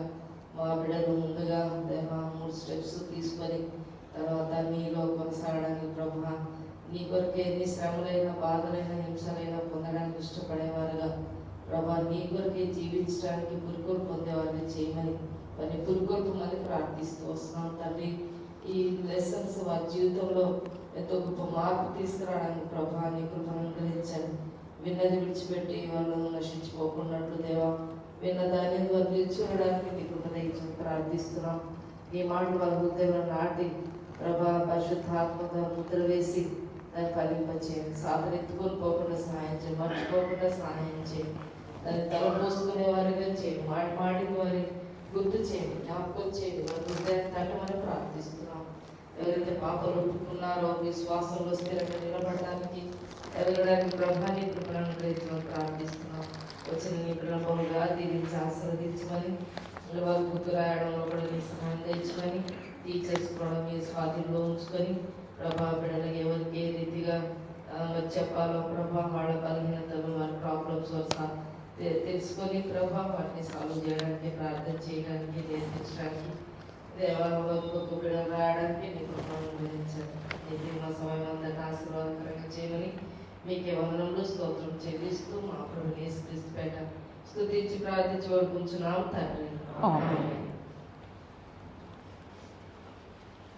మా బిడ్డలు ముందుగా దేవా 3 స్టెప్స్ తీసుకొని తర్వాత నీలో కొనసాగడానికి ప్రభా నీ కొరకు ఎన్ని శ్రమలైనా బాధలైనా హింసలైనా పొందడానికి ఇష్టపడేవారుగా ప్రభా నీ కొరకే జీవించడానికి పురుకొల్పు పొందేవారిని చేయమని వారిని పురుకొల్పమని ప్రార్థిస్తూ వస్తున్నాం తండ్రి. ఈ లెసన్స్ వారి జీవితంలో ఎంతో గొప్ప మార్పు తీసుకురావడానికి ప్రభా నీ కృపను అనుగ్రహించండి. విన్నది విడిచిపెట్టి వాళ్ళను నశించిపోకున్నట్లు దేవా విన్న దాన్ని వారు నిల్చుకోవడానికి నీ కృప దయచేసి ప్రార్థిస్తున్నాం. నీ మాటలు వాళ్ళ హృదయంలో నాటి ప్రభా పరిశుద్ధాత్మక ముద్ర వేసి దాన్ని ఫలింపచేయండి. సాధన ఎత్తుకొని పోకుండా సహాయం చేయండి, మర్చిపోకుండా సహాయం చేయండి. దాన్ని తలపోసుకునే వారిగా చేయండి, మాటి మాటికి వారి గుర్తు చేయండి, జ్ఞాపకం చేయండి. వారి హృదయాన్ని తట్టమని ప్రార్థిస్తున్నాం. ఎవరైతే పాపలు ఒప్పుకున్నారో విశ్వాసంలో స్థిరంగా నిలబడడానికి ఎదగడానికి ప్రభాని కృపను అనుగ్రహించమని ప్రార్థిస్తున్నాం. వచ్చిన నీ ప్రణములుగా దీవించి ఆశీర్వదించమని వారు గుర్తు రాయడంలో కూడా నీ సహాయం తెచ్చమని టీచర్స్ కూడా మీ స్వాధీనంలో ఉంచుకొని ప్రభా బిడ్డలకు ఎవరికి ఏ రీతిగా చెప్పాలో ప్రభా వాళ్ళ బలహీనతలు వాళ్ళ ప్రాబ్లమ్స్ తెలుసుకొని ప్రభా వాటిని సాల్వ్ చేయడానికి ప్రార్థన చేయడానికి నేర్పించడానికి దేవాలయంలో బిడ్డలు రాయడానికి నీ కృపను అనుగ్రహించండి. నీ మా సమయం అంతా ఆశీర్వాదకరంగా చేయమని మీకే వందనములు స్తోత్రం చెల్లిస్తూ మా ప్రభుని యేసుక్రీస్తు పేట స్తుతించి ప్రార్థించి వేడుకుంటున్నాం తండ్రి. ఆమేన్.